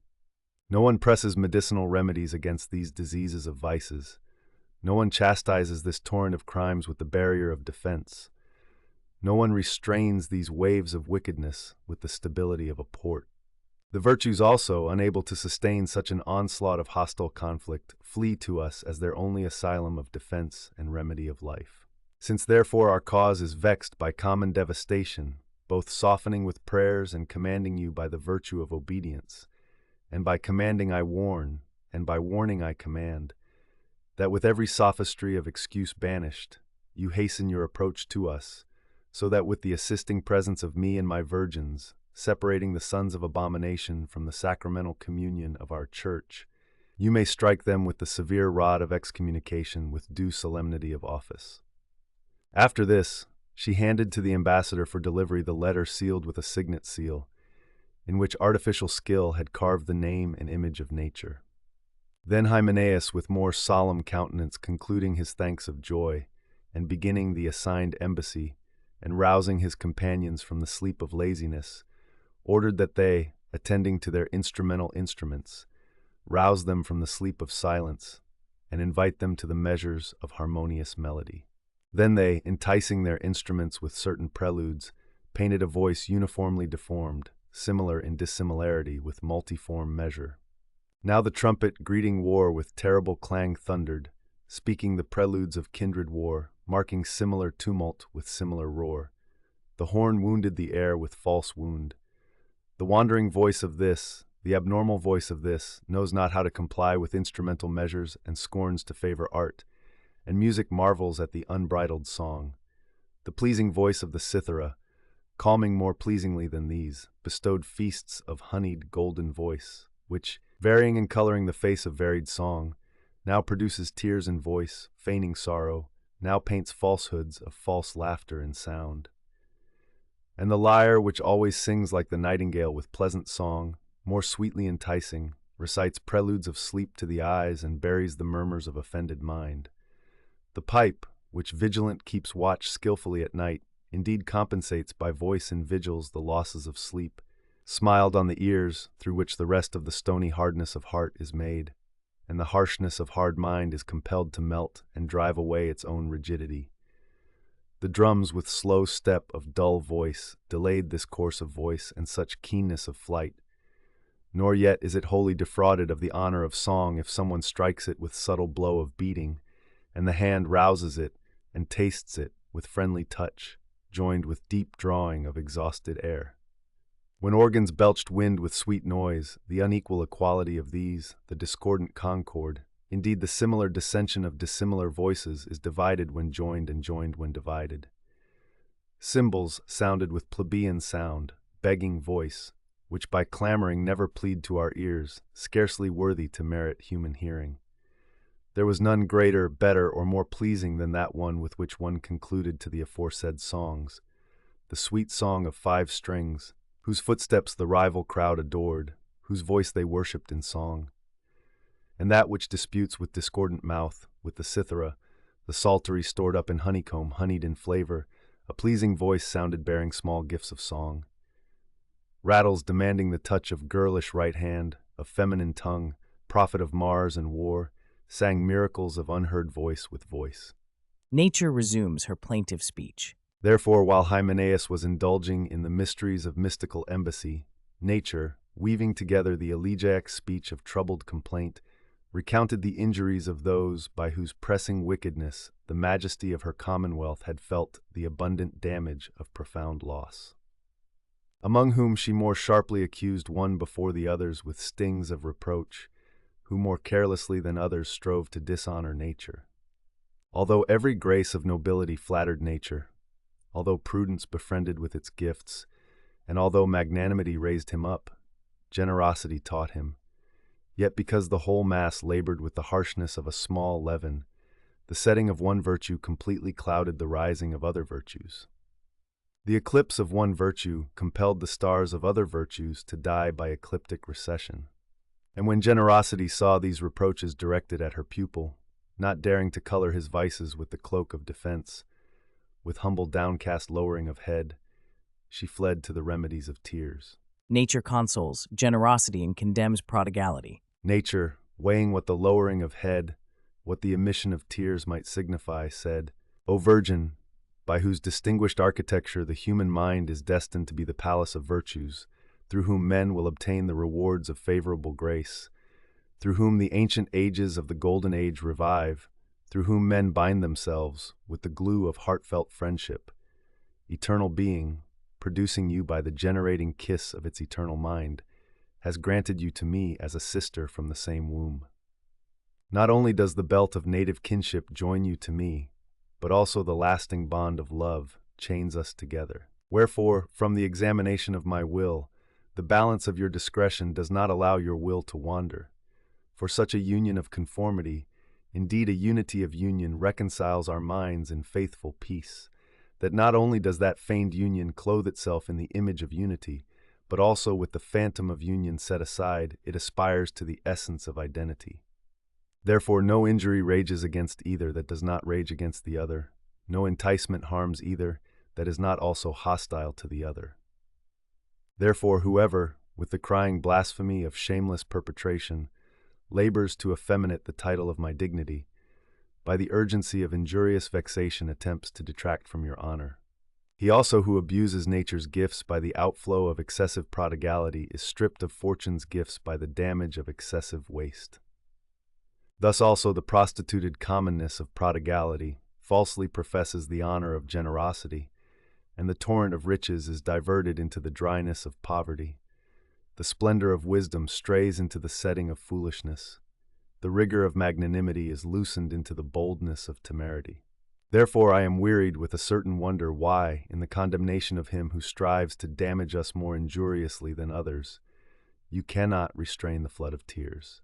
No one presses medicinal remedies against these diseases of vices. No one chastises this torrent of crimes with the barrier of defense. No one restrains these waves of wickedness with the stability of a port. The virtues also, unable to sustain such an onslaught of hostile conflict, flee to us as their only asylum of defense and remedy of life. Since therefore our cause is vexed by common devastation, both softening with prayers and commanding you by the virtue of obedience, and by commanding I warn, and by warning I command, that with every sophistry of excuse banished, you hasten your approach to us, so that with the assisting presence of me and my virgins, separating the sons of abomination from the sacramental communion of our church, you may strike them with the severe rod of excommunication with due solemnity of office. After this, she handed to the ambassador for delivery the letter sealed with a signet seal, in which artificial skill had carved the name and image of nature. Then Hymenaeus, with more solemn countenance, concluding his thanks of joy, and beginning the assigned embassy, and rousing his companions from the sleep of laziness, ordered that they, attending to their instrumental instruments, rouse them from the sleep of silence, and invite them to the measures of harmonious melody. Then they, enticing their instruments with certain preludes, painted a voice uniformly deformed, similar in dissimilarity with multiform measure. Now the trumpet, greeting war with terrible clang, thundered, speaking the preludes of kindred war, marking similar tumult with similar roar. The horn wounded the air with false wound. The wandering voice of this, the abnormal voice of this, knows not how to comply with instrumental measures and scorns to favor art, and music marvels at the unbridled song. The pleasing voice of the cithara, calming more pleasingly than these, bestowed feasts of honeyed golden voice, which, varying and coloring the face of varied song, now produces tears in voice, feigning sorrow, now paints falsehoods of false laughter in sound. And the lyre, which always sings like the nightingale with pleasant song, more sweetly enticing, recites preludes of sleep to the eyes and buries the murmurs of offended mind. The pipe, which vigilant keeps watch skillfully at night, indeed compensates by voice in vigils the losses of sleep, smiled on the ears through which the rest of the stony hardness of heart is made, and the harshness of hard mind is compelled to melt and drive away its own rigidity. The drums with slow step of dull voice delayed this course of voice and such keenness of flight, nor yet is it wholly defrauded of the honor of song if someone strikes it with subtle blow of beating, and the hand rouses it and tastes it with friendly touch, joined with deep drawing of exhausted air. When organs belched wind with sweet noise, the unequal equality of these, the discordant concord, indeed the similar dissension of dissimilar voices, is divided when joined and joined when divided. Cymbals sounded with plebeian sound, begging voice, which by clamoring never plead to our ears, scarcely worthy to merit human hearing. There was none greater, better, or more pleasing than that one with which one concluded to the aforesaid songs, the sweet song of 5 strings, whose footsteps the rival crowd adored, whose voice they worshipped in song. And that which disputes with discordant mouth, with the cithara, the psaltery stored up in honeycomb, honeyed in flavor, a pleasing voice sounded bearing small gifts of song. Rattles demanding the touch of girlish right hand, of feminine tongue, prophet of Mars and war, sang miracles of unheard voice with voice. Nature resumes her plaintive speech. Therefore, while Hymenaeus was indulging in the mysteries of mystical embassy, nature, weaving together the elegiac speech of troubled complaint, recounted the injuries of those by whose pressing wickedness the majesty of her commonwealth had felt the abundant damage of profound loss. Among whom she more sharply accused one before the others with stings of reproach, who more carelessly than others strove to dishonor nature. Although every grace of nobility flattered nature, although prudence befriended with its gifts, and although magnanimity raised him up, generosity taught him. Yet because the whole mass labored with the harshness of a small leaven, the setting of one virtue completely clouded the rising of other virtues. The eclipse of one virtue compelled the stars of other virtues to die by ecliptic recession. And when generosity saw these reproaches directed at her pupil, not daring to color his vices with the cloak of defense, with humble downcast lowering of head, she fled to the remedies of tears. Nature consoles generosity and condemns prodigality. Nature, weighing what the lowering of head, what the emission of tears might signify, said, O Virgin, by whose distinguished architecture the human mind is destined to be the palace of virtues, through whom men will obtain the rewards of favorable grace, through whom the ancient ages of the golden age revive, through whom men bind themselves with the glue of heartfelt friendship, eternal being, producing you by the generating kiss of its eternal mind, has granted you to me as a sister from the same womb. Not only does the belt of native kinship join you to me, but also the lasting bond of love chains us together. Wherefore, from the examination of my will, the balance of your discretion does not allow your will to wander. For such a union of conformity, indeed a unity of union, reconciles our minds in faithful peace, that not only does that feigned union clothe itself in the image of unity, but also with the phantom of union set aside, it aspires to the essence of identity. Therefore no injury rages against either that does not rage against the other, no enticement harms either that is not also hostile to the other. Therefore whoever, with the crying blasphemy of shameless perpetration, labors to effeminate the title of my dignity, by the urgency of injurious vexation attempts to detract from your honor. He also who abuses nature's gifts by the outflow of excessive prodigality is stripped of fortune's gifts by the damage of excessive waste. Thus also the prostituted commonness of prodigality falsely professes the honor of generosity, and the torrent of riches is diverted into the dryness of poverty. The splendor of wisdom strays into the setting of foolishness. The rigor of magnanimity is loosened into the boldness of temerity. Therefore I am wearied with a certain wonder why, in the condemnation of him who strives to damage us more injuriously than others, you cannot restrain the flood of tears.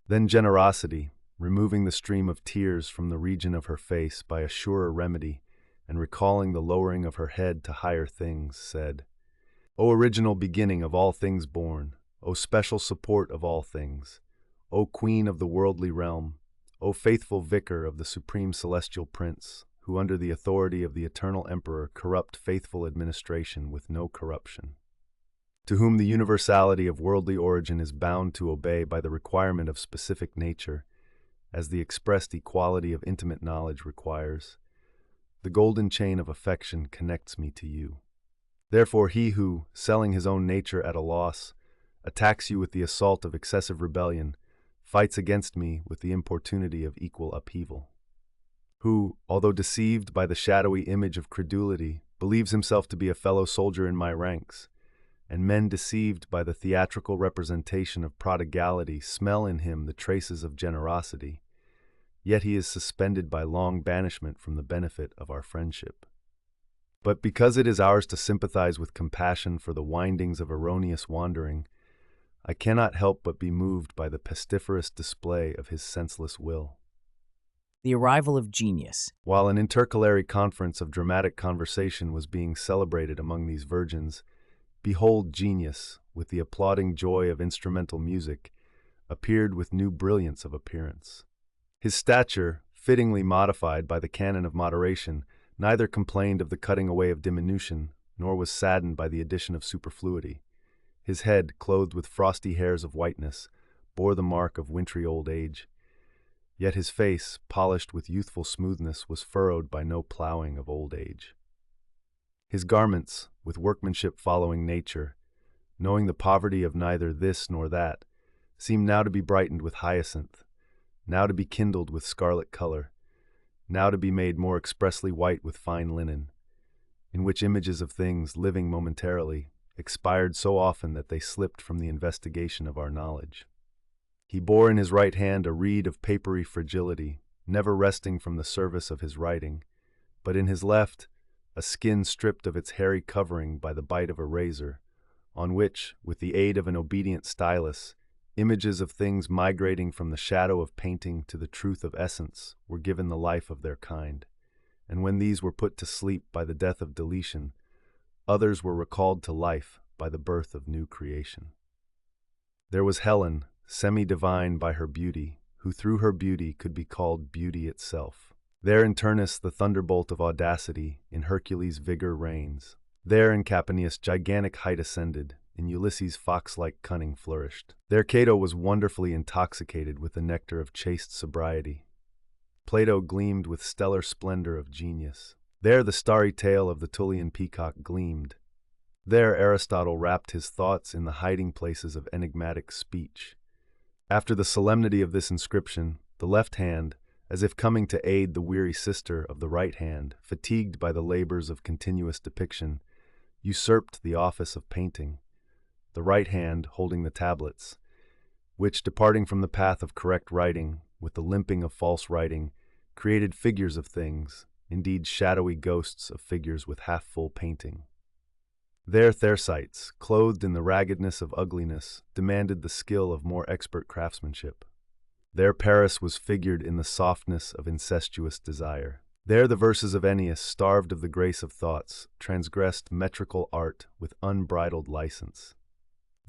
Then generosity, removing the stream of tears from the region of her face by a surer remedy, and recalling the lowering of her head to higher things, said, O original beginning of all things born, O special support of all things, O Queen of the worldly realm, O faithful vicar of the supreme celestial prince, who under the authority of the eternal emperor corrupt faithful administration with no corruption, to whom the universality of worldly origin is bound to obey by the requirement of specific nature, as the expressed equality of intimate knowledge requires, the golden chain of affection connects me to you. Therefore he who, selling his own nature at a loss, attacks you with the assault of excessive rebellion, fights against me with the importunity of equal upheaval. Who, although deceived by the shadowy image of credulity, believes himself to be a fellow soldier in my ranks, and men deceived by the theatrical representation of prodigality smell in him the traces of generosity, yet he is suspended by long banishment from the benefit of our friendship. But because it is ours to sympathize with compassion for the windings of erroneous wandering, I cannot help but be moved by the pestiferous display of his senseless will. The arrival of genius. While an intercalary conference of dramatic conversation was being celebrated among these virgins, behold genius, with the applauding joy of instrumental music, appeared with new brilliance of appearance. His stature, fittingly modified by the canon of moderation, neither complained of the cutting away of diminution, nor was saddened by the addition of superfluity. His head, clothed with frosty hairs of whiteness, bore the mark of wintry old age. Yet his face, polished with youthful smoothness, was furrowed by no plowing of old age. His garments, with workmanship following nature, knowing the poverty of neither this nor that, seemed now to be brightened with hyacinth, now to be kindled with scarlet color, now to be made more expressly white with fine linen, in which images of things living momentarily expired so often that they slipped from the investigation of our knowledge. He bore in his right hand a reed of papery fragility, never resting from the service of his writing, but in his left a skin stripped of its hairy covering by the bite of a razor, on which, with the aid of an obedient stylus, images of things migrating from the shadow of painting to the truth of essence were given the life of their kind, and when these were put to sleep by the death of deletion, others were recalled to life by the birth of new creation. There was Helen, semi-divine by her beauty, who through her beauty could be called beauty itself. There in Turnus the thunderbolt of audacity, in Hercules vigor reigns. There in Capaneus gigantic height ascended, in Ulysses fox-like cunning flourished. There Cato was wonderfully intoxicated with the nectar of chaste sobriety. Plato gleamed with stellar splendor of genius. There the starry tail of the Tullian peacock gleamed. There Aristotle wrapped his thoughts in the hiding places of enigmatic speech. After the solemnity of this inscription, the left hand, as if coming to aid the weary sister of the right hand, fatigued by the labors of continuous depiction, usurped the office of painting, the right hand holding the tablets, which, departing from the path of correct writing, with the limping of false writing, created figures of things, indeed shadowy ghosts of figures with half-full painting. There Thersites, clothed in the raggedness of ugliness, demanded the skill of more expert craftsmanship. There Paris was figured in the softness of incestuous desire. There the verses of Ennius, starved of the grace of thoughts, transgressed metrical art with unbridled license.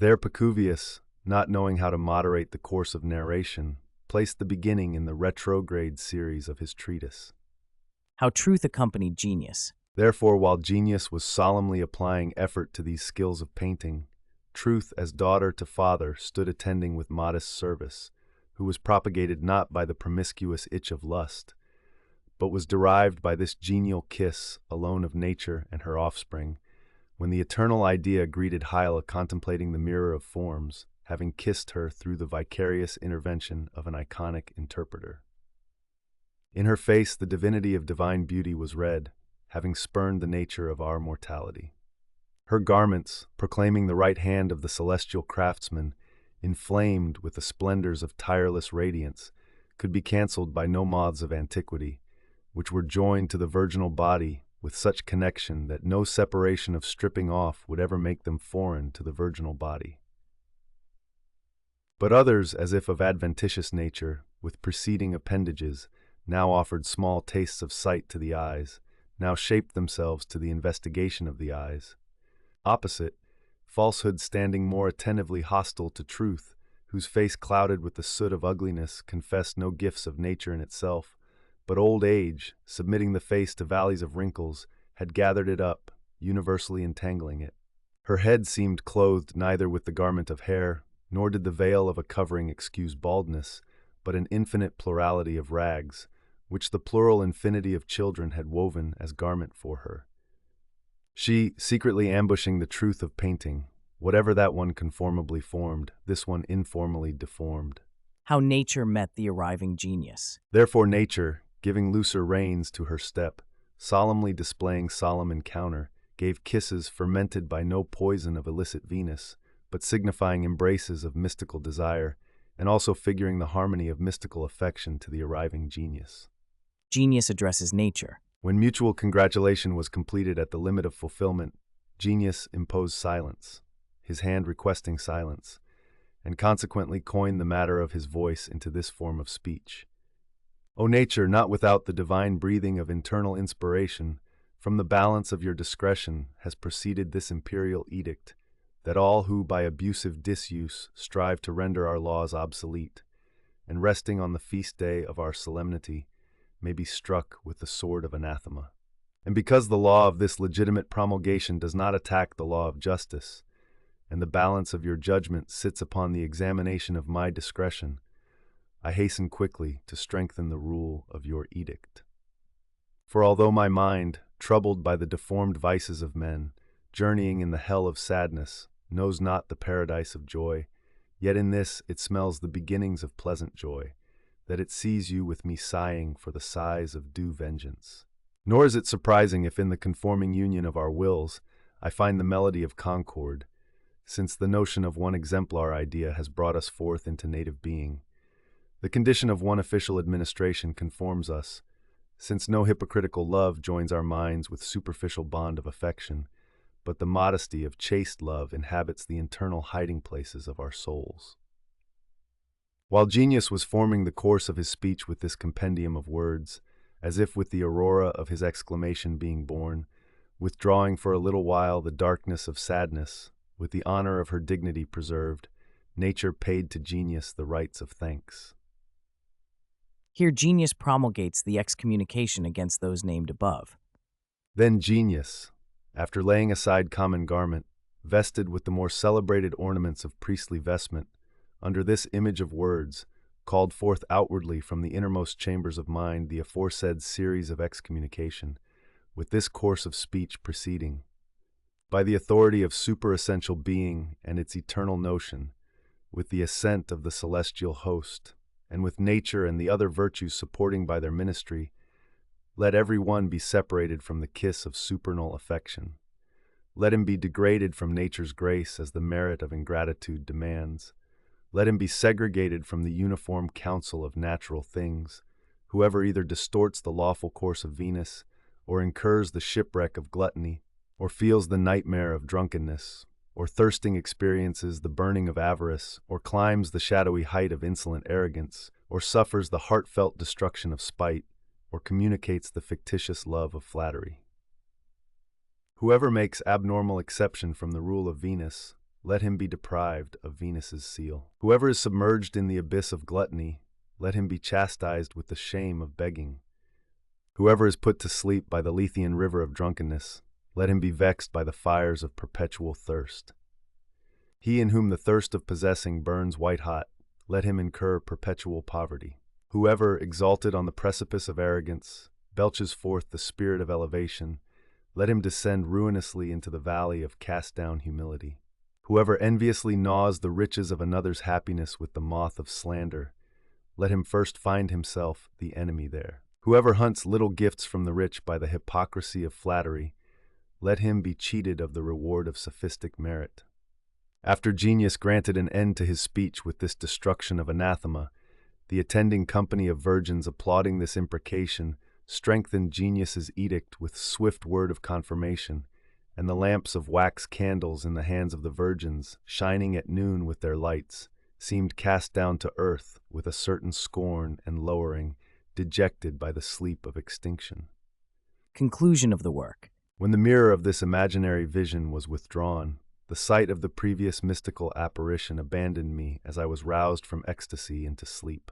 There Pacuvius, not knowing how to moderate the course of narration, placed the beginning in the retrograde series of his treatise. How truth accompanied genius. Therefore, while genius was solemnly applying effort to these skills of painting, truth as daughter to father stood attending with modest service, who was propagated not by the promiscuous itch of lust, but was derived by this genial kiss alone of nature and her offspring, when the eternal idea greeted Hyla contemplating the mirror of forms, having kissed her through the vicarious intervention of an iconic interpreter. In her face the divinity of divine beauty was read, having spurned the nature of our mortality. Her garments, proclaiming the right hand of the celestial craftsman, inflamed with the splendors of tireless radiance, could be cancelled by no moths of antiquity, which were joined to the virginal body with such connection that no separation of stripping off would ever make them foreign to the virginal body. But others, as if of adventitious nature, with preceding appendages, now offered small tastes of sight to the eyes, now shaped themselves to the investigation of the eyes. Opposite, falsehood standing more attentively hostile to truth, whose face clouded with the soot of ugliness confessed no gifts of nature in itself, but old age, submitting the face to valleys of wrinkles, had gathered it up, universally entangling it. Her head seemed clothed neither with the garment of hair, nor did the veil of a covering excuse baldness, but an infinite plurality of rags, which the plural infinity of children had woven as garment for her. She, secretly ambushing the truth of painting, whatever that one conformably formed, this one informally deformed. How nature met the arriving genius. Therefore nature, giving looser reins to her step, solemnly displaying solemn encounter, gave kisses fermented by no poison of illicit Venus, but signifying embraces of mystical desire, and also figuring the harmony of mystical affection to the arriving genius. Genius addresses nature. When mutual congratulation was completed at the limit of fulfillment, genius imposed silence, his hand requesting silence, and consequently coined the matter of his voice into this form of speech. O nature, not without the divine breathing of internal inspiration, from the balance of your discretion has proceeded this imperial edict, that all who by abusive disuse strive to render our laws obsolete, and resting on the feast day of our solemnity, may be struck with the sword of anathema. And because the law of this legitimate promulgation does not attack the law of justice, and the balance of your judgment sits upon the examination of my discretion, I hasten quickly to strengthen the rule of your edict. For although my mind, troubled by the deformed vices of men, journeying in the hell of sadness, knows not the paradise of joy, yet in this it smells the beginnings of pleasant joy, that it sees you with me sighing for the sighs of due vengeance. Nor is it surprising if in the conforming union of our wills I find the melody of concord, since the notion of one exemplar idea has brought us forth into native being. The condition of one official administration conforms us, since no hypocritical love joins our minds with superficial bond of affection, but the modesty of chaste love inhabits the internal hiding places of our souls. While genius was forming the course of his speech with this compendium of words, as if with the aurora of his exclamation being born, withdrawing for a little while the darkness of sadness, with the honor of her dignity preserved, nature paid to genius the rites of thanks. Here genius promulgates the excommunication against those named above. Then genius, after laying aside common garment, vested with the more celebrated ornaments of priestly vestment, under this image of words, called forth outwardly from the innermost chambers of mind the aforesaid series of excommunication, with this course of speech proceeding. By the authority of superessential being and its eternal notion, with the assent of the celestial host, and with nature and the other virtues supporting by their ministry, let every one be separated from the kiss of supernal affection. Let him be degraded from nature's grace as the merit of ingratitude demands. Let him be segregated from the uniform counsel of natural things. Whoever either distorts the lawful course of Venus, or incurs the shipwreck of gluttony, or feels the nightmare of drunkenness, or thirsting experiences the burning of avarice, or climbs the shadowy height of insolent arrogance, or suffers the heartfelt destruction of spite, or communicates the fictitious love of flattery. Whoever makes abnormal exception from the rule of Venus, let him be deprived of Venus's seal. Whoever is submerged in the abyss of gluttony, let him be chastised with the shame of begging. Whoever is put to sleep by the Lethean river of drunkenness, let him be vexed by the fires of perpetual thirst. He in whom the thirst of possessing burns white-hot, let him incur perpetual poverty. Whoever, exalted on the precipice of arrogance, belches forth the spirit of elevation, let him descend ruinously into the valley of cast-down humility. Whoever enviously gnaws the riches of another's happiness with the moth of slander, let him first find himself the enemy there. Whoever hunts little gifts from the rich by the hypocrisy of flattery, let him be cheated of the reward of sophistic merit. After genius granted an end to his speech with this destruction of anathema, the attending company of virgins applauding this imprecation strengthened genius's edict with swift word of confirmation, and the lamps of wax candles in the hands of the virgins, shining at noon with their lights, seemed cast down to earth with a certain scorn and lowering, dejected by the sleep of extinction. Conclusion of the work. When the mirror of this imaginary vision was withdrawn, the sight of the previous mystical apparition abandoned me as I was roused from ecstasy into sleep.